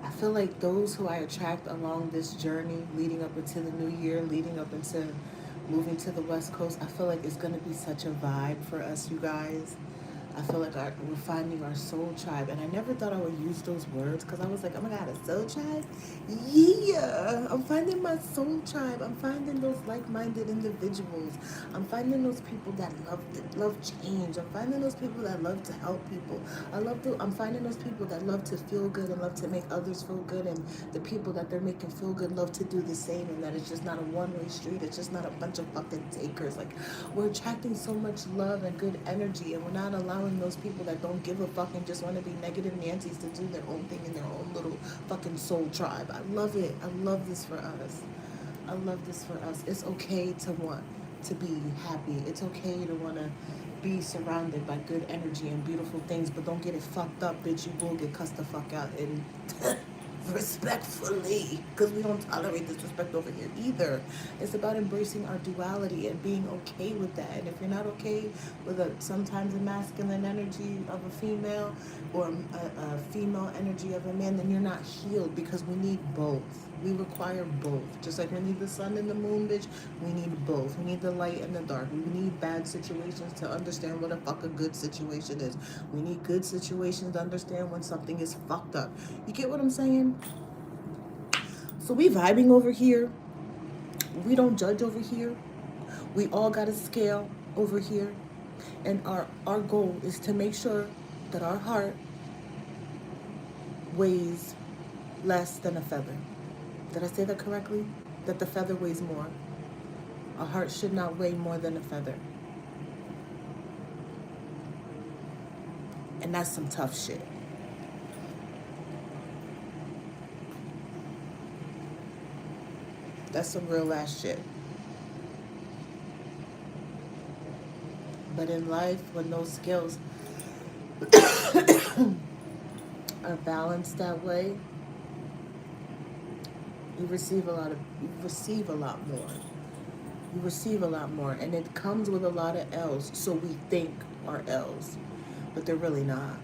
I feel like those who I attract along this journey, leading up into the new year, leading up into moving to the West Coast, I feel like it's going to be such a vibe for us, you guys. I feel like we're finding our soul tribe. And I never thought I would use those words because I was like, oh my God, a soul tribe? Yeah, I'm finding my soul tribe. I'm finding those like-minded individuals. I'm finding those people that love change. I'm finding those people that love to help people. I'm finding those people that love to feel good and love to make others feel good. And the people that they're making feel good love to do the same. And that it's just not a one-way street. It's just not a bunch of fucking takers. Like, we're attracting so much love and good energy, and we're not allowing those people that don't give a fuck and just want to be negative Nancy's to do their own thing in their own little fucking soul tribe. I love it. I love this for us. I love this for us. It's okay to want to be happy. It's okay to want to be surrounded by good energy and beautiful things, but don't get it fucked up, bitch. You will get cussed the fuck out and respectfully, because we don't tolerate disrespect over here either. It's about embracing our duality and being okay with that. And if you're not okay with sometimes a masculine energy of a female or a female energy of a man, then you're not healed, because we need both. We require both. Just like we need the sun and the moon, bitch, we need both. We need the light and the dark. We need bad situations to understand what the fuck a good situation is. We need good situations to understand when something is fucked up. You get what I'm saying? So we vibing over here. We don't judge over here. We all got a scale over here. And our goal is to make sure that our heart weighs less than a feather. Did I say that correctly? That the feather weighs more. A heart should not weigh more than a feather. And that's some tough shit. That's some real ass shit. But in life, when those scales are balanced that way, you receive a lot more. You receive a lot more. And it comes with a lot of L's. So we think are L's. But they're really not.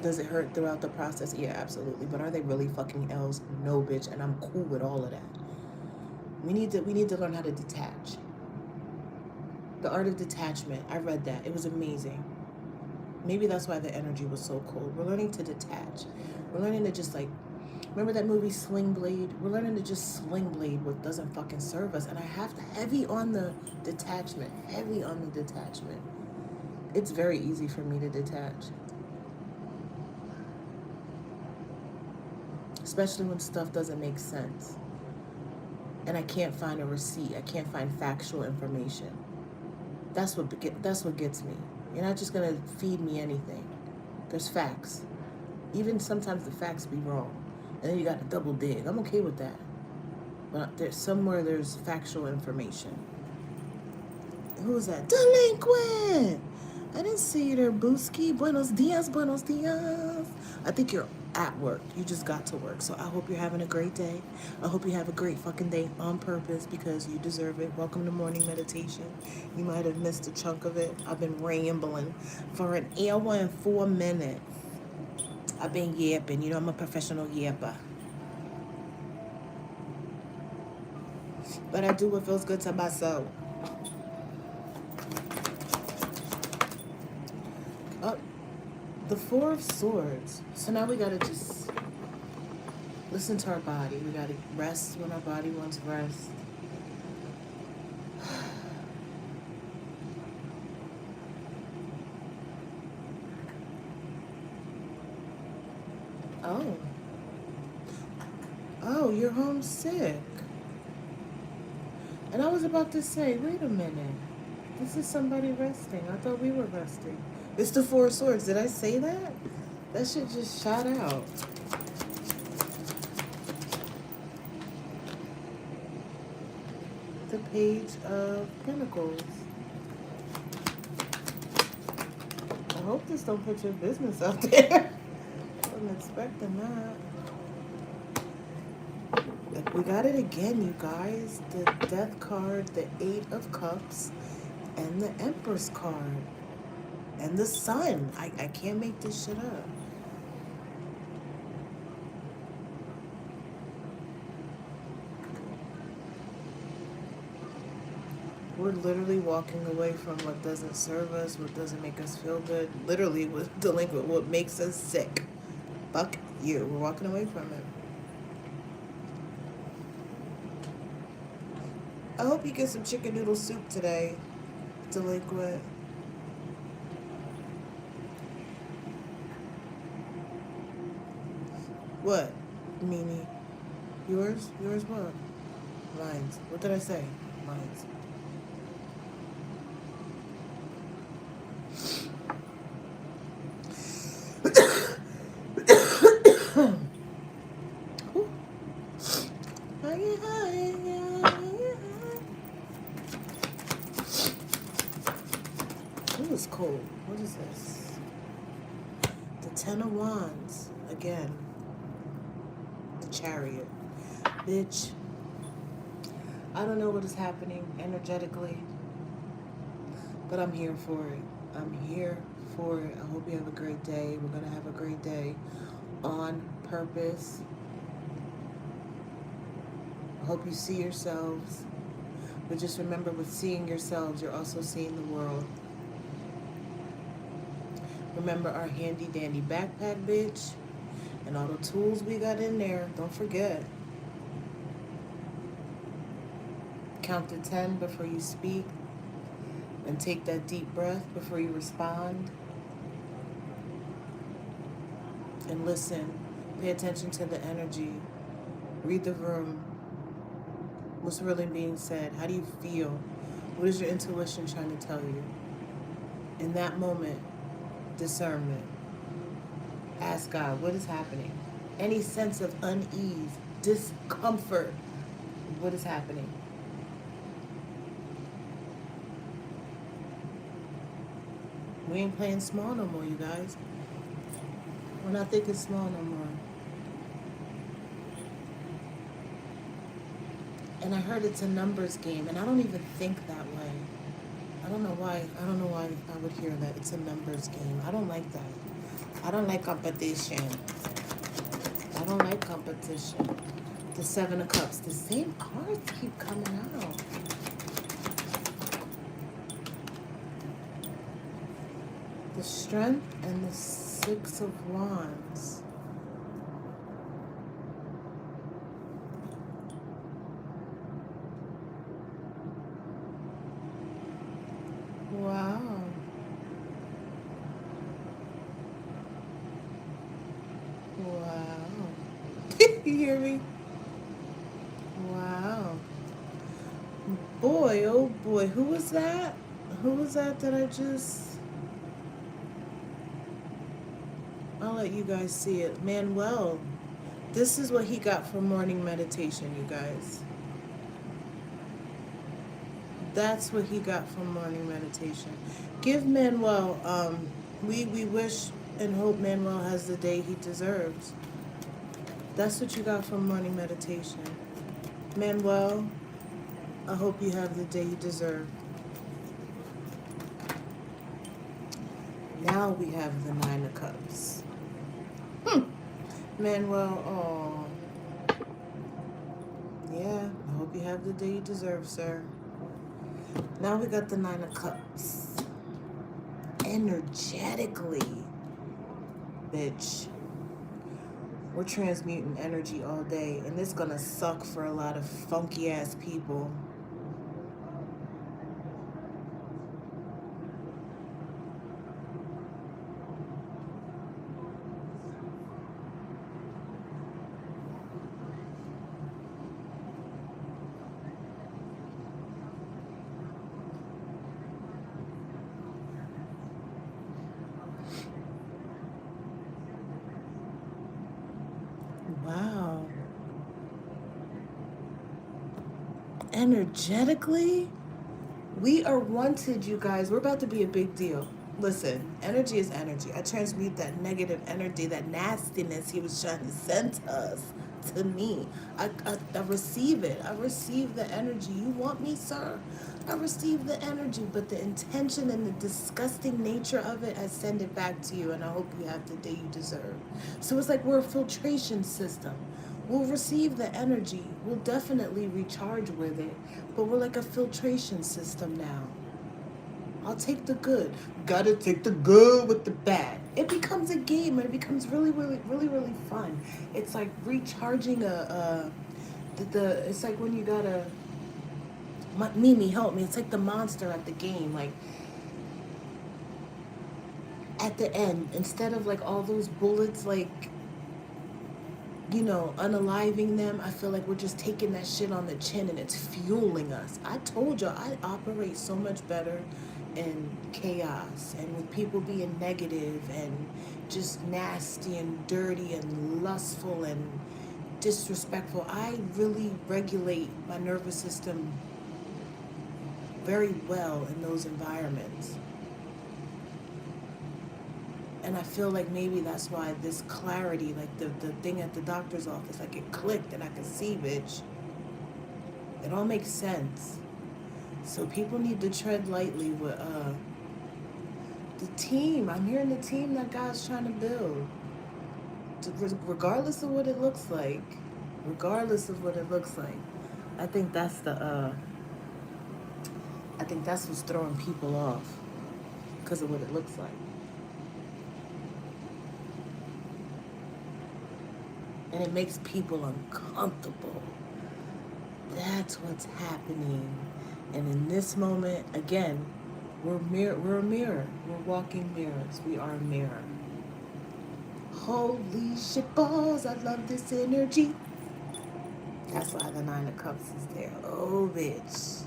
Does it hurt throughout the process? Yeah, absolutely. But are they really fucking L's? No, bitch. And I'm cool with all of that. We need to learn how to detach. The art of detachment. I read that. It was amazing. Maybe that's why the energy was so cold. We're learning to detach. We're learning to just like, remember that movie Sling Blade? We're learning to just sling blade what doesn't fucking serve us. And I have to heavy on the detachment. Heavy on the detachment. It's very easy for me to detach. Especially when stuff doesn't make sense. And I can't find a receipt. I can't find factual information. That's what gets me. You're not just gonna feed me anything. There's facts. Even sometimes the facts be wrong. And then you gotta double dig. I'm okay with that. But there's factual information. Who was that? Delinquent! I didn't see you there, Booski. Buenos dias, buenos dias. I think you're at work. You just got to work. So I hope you're having a great day. I hope you have a great fucking day on purpose, because you deserve it. Welcome to morning meditation. You might have missed a chunk of it. I've been rambling for an hour and 4 minutes. I've been yapping. You know, I'm a professional yapper. But I do what feels good to myself. Oh, the Four of Swords. So now we gotta just listen to our body. We gotta rest when our body wants rest. Oh. Oh, you're homesick. And I was about to say, wait a minute. This is somebody resting. I thought we were resting. It's the Four of Swords. Did I say that? That shit just shot out. The Page of Pentacles. I hope this don't put your business out there. I wasn't expecting that. We got it again, you guys. The Death card, the Eight of Cups, and the Empress card. And the Sun. I can't make this shit up. We're literally walking away from what doesn't serve us, what doesn't make us feel good. Literally, what delinquent, what makes us sick. Fuck you. We're walking away from it. I hope you get some chicken noodle soup today, delinquent. What, Mimi? Yours? Yours what? Mine's. What did I say? Mine's. Ooh. Hi, hi, hi. Ooh, it's cold. What is this? The Ten of Wands. Again. The Chariot. Bitch. I don't know what is happening energetically, but I'm here for it. I'm here for it. I hope you have a great day. We're going to have a great day on purpose. I hope you see yourselves. But just remember, with seeing yourselves, you're also seeing the world. Remember our handy dandy backpack, bitch, and all the tools we got in there. Don't forget. Count to 10 before you speak, and take that deep breath before you respond. And listen. Pay attention to the energy. Read the room. What's really being said? How do you feel? What is your intuition trying to tell you? In that moment, discernment. Ask God, what is happening? Any sense of unease, discomfort, what is happening? We ain't playing small no more, you guys. We're not thinking small no more. And I heard it's a numbers game, and I don't even think that way. I don't know why. I don't know why I would hear that. It's a numbers game. I don't like that. I don't like competition. I don't like competition. The Seven of Cups. The same cards keep coming out. The Strength and the Six of Wands. Wow. Wow. You hear me? Wow. Boy, oh boy. Who was that? Who was that I just... I'll let you guys see it. Manuel. This is what he got for morning meditation, you guys. That's what he got from morning meditation. Give Manuel, we wish and hope Manuel has the day he deserves. That's what you got from morning meditation. Manuel, I hope you have the day you deserve. Now we have the Nine of Cups. Manuel, oh. Yeah, I hope you have the day you deserve, sir. Now we got the Nine of Cups. Energetically, bitch. We're transmuting energy all day, and it's gonna suck for a lot of funky ass people. Wow. Energetically, we are wanted, you guys. We're about to be a big deal. Listen, energy is energy. I transmute that negative energy, that nastiness he was trying to send us to me. I receive it. I receive the energy. You want me, sir? I receive the energy, but the intention and the disgusting nature of it, I send it back to you, and I hope you have the day you deserve. So it's like we're a filtration system. We'll receive the energy. We'll definitely recharge with it. But we're like a filtration system now. I'll take the good. Gotta take the good with the bad. It becomes a game and it becomes really, really, really, really fun. It's like recharging it's like when you gotta, Mimi, help me. It's like the monster at the game. Like at the end, instead of like all those bullets, like, unaliving them, I feel like we're just taking that shit on the chin and it's fueling us. I told you, I operate so much better in chaos and with people being negative and just nasty and dirty and lustful and disrespectful. I really regulate my nervous system very well in those environments. And I feel like maybe that's why this clarity, like the thing at the doctor's office, like it clicked and I could see, bitch. It all makes sense. So people need to tread lightly with the team. I'm hearing the team that God's trying to build. Regardless of what it looks like. Regardless of what it looks like. I think that's I think that's what's throwing people off. Because of what it looks like. And it makes people uncomfortable. That's what's happening. And in this moment, again, we're a mirror. We're walking mirrors. We are a mirror. Holy shit balls, I love this energy. That's why the Nine of Cups is there. Oh, bitch.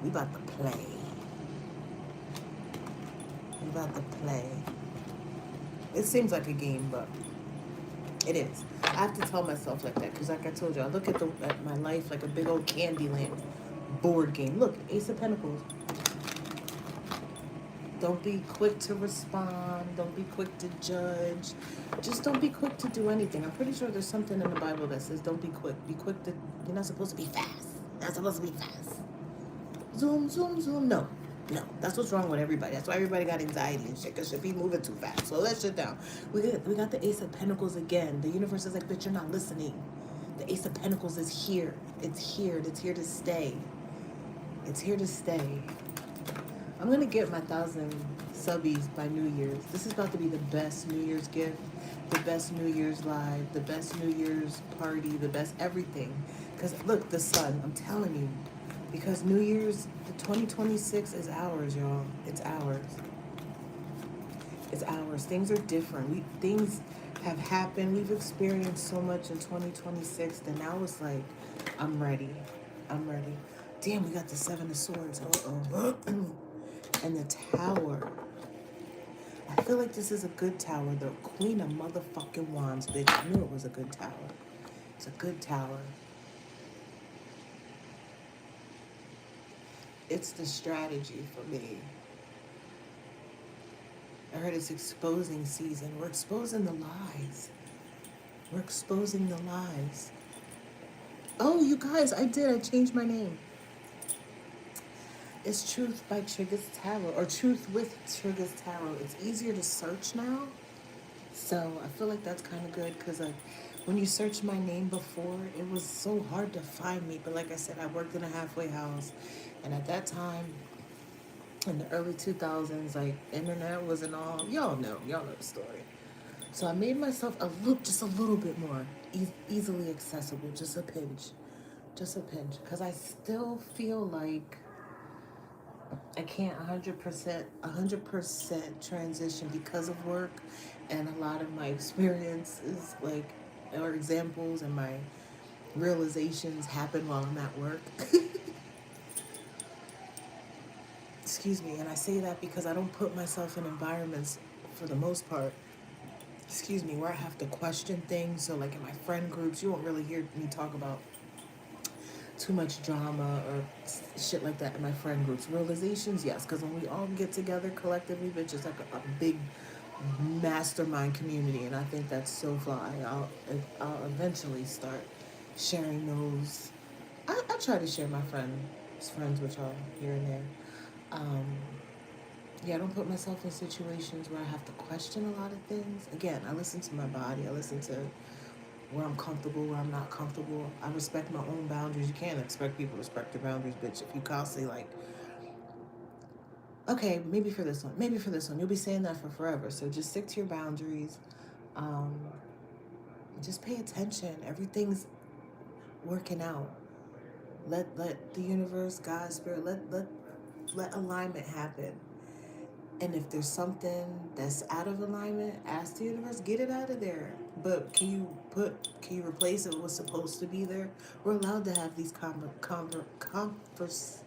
We about to play. We about to play. It seems like a game, but it is. I have to tell myself like that because, like I told you, I look at my life like a big old Candyland board game. Look, Ace of Pentacles. Don't be quick to respond. Don't be quick to judge. Just don't be quick to do anything. I'm pretty sure there's something in the Bible that says don't be quick. Be quick to, you're not supposed to be fast. You're not supposed to be fast. Zoom, zoom, zoom. No. No. That's what's wrong with everybody. That's why everybody got anxiety and shit because should be moving too fast. Slow that shit down. We got the Ace of Pentacles again. The universe is like, bitch, you're not listening. The Ace of Pentacles is here. It's here. It's here to stay. It's here to stay. I'm gonna get my 1,000 subbies by New Year's. This is about to be the best New Year's gift, the best New Year's live, the best New Year's party, the best everything. Because look, the sun, I'm telling you. Because New Year's, the 2026 is ours, y'all. It's ours. It's ours. Things are different. Things have happened. We've experienced so much in 2026 that now it's like, I'm ready. I'm ready. Damn, we got the Seven of Swords. Uh-oh. And the Tower. I feel like this is a good tower. The Queen of motherfucking Wands, bitch. I knew it was a good tower. It's a good tower. It's the strategy for me. I heard it's exposing season. We're exposing the lies. We're exposing the lies. Oh, you guys, I changed my name. It's Truth by Trigger's Tarot, or Truth with Trigger's Tarot. It's easier to search now. So I feel like that's kind of good because when you search my name before, it was so hard to find me. But like I said, I worked in a halfway house. And at that time, in the early 2000s, like, internet wasn't all, y'all know the story. So I made myself just a little bit more easily accessible, just a pinch, because I still feel like I can't 100% transition because of work, and a lot of my experiences, like, or examples and my realizations happen while I'm at work. Excuse me, and I say that because I don't put myself in environments, for the most part, where I have to question things. So like in my friend groups, you won't really hear me talk about too much drama or shit like that in my friend groups. Realizations, yes, because when we all get together collectively, bitch, it's like a big mastermind community, and I think that's so fly. I'll eventually start sharing those. I try to share my friends with y'all here and there. Yeah, I don't put myself in situations where I have to question a lot of things. Again, I listen to my body. I listen to where I'm comfortable, where I'm not comfortable. I respect my own boundaries. You can't expect people to respect your boundaries, bitch. If you constantly like, okay, maybe for this one, maybe for this one, you'll be saying that for forever. So just stick to your boundaries. Um, just pay attention. Everything's working out. Let the universe, God, spirit, let alignment happen. And if there's something that's out of alignment, ask the universe, get it out of there. But can you replace it with what's supposed to be there? We're allowed to have these converse.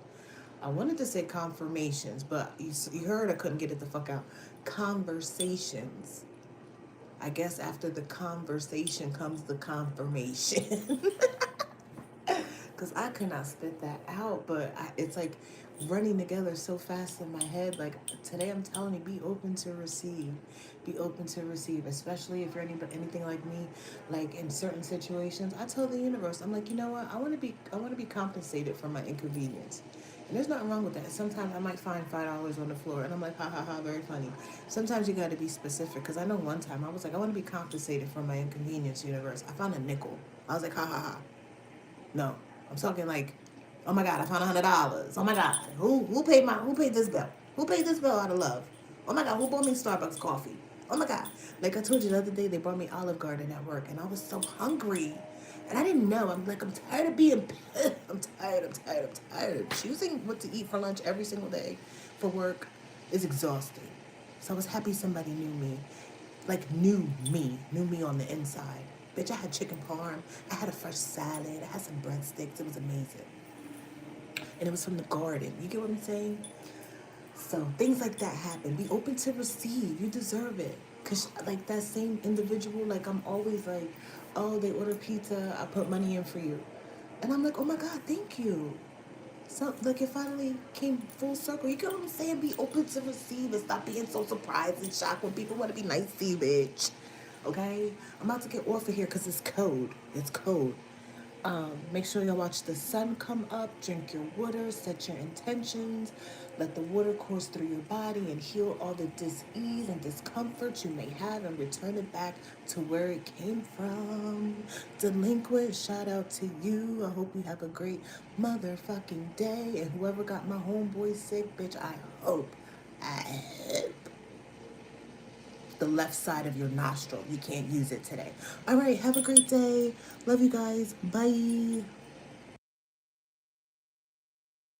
I wanted to say confirmations, but you heard I couldn't get it the fuck out. Conversations. I guess after the conversation comes the confirmation. Because I could not spit that out, but it's like running together so fast in my head. Like today, I'm telling you, be open to receive. Be open to receive, especially if you're anything like me. Like in certain situations, I tell the universe, I'm like, you know what? I want to be compensated for my inconvenience. And there's nothing wrong with that. Sometimes I might find $5 on the floor, and I'm like, ha ha ha, very funny. Sometimes you got to be specific, because I know one time I was like, I want to be compensated for my inconvenience, universe. I found a nickel. I was like, ha ha ha. No, I'm talking like, oh my God, I found $100. Oh my God, who paid this bill? Who paid this bill out of love? Oh my God, who bought me Starbucks coffee? Oh my God, like I told you the other day, they brought me Olive Garden at work, and I was so hungry, and I didn't know. I'm like, I'm tired of being pissed. I'm tired. I'm tired. I'm tired. Choosing what to eat for lunch every single day for work is exhausting. So I was happy somebody knew me on the inside. Bitch, I had chicken parm. I had a fresh salad. I had some breadsticks. It was amazing. And it was from the garden. You get what I'm saying? So things like that happen. Be open to receive. You deserve it. Cause like that same individual, like I'm always like, oh, they order pizza. I put money in for you. And I'm like, oh my God, thank you. So like it finally came full circle. You get what I'm saying? Be open to receive and stop being so surprised and shocked when people want to be nice to you, bitch. Okay? I'm about to get off of here because it's cold. It's cold. Make sure you watch the sun come up, drink your water, set your intentions, let the water course through your body and heal all the dis-ease and discomfort you may have and return it back to where it came from. Delinquent, shout out to you. I hope you have a great motherfucking day. And whoever got my homeboy sick, bitch, I hope the left side of your nostril. You can't use it today. All right, have a great day. Love you guys. Bye.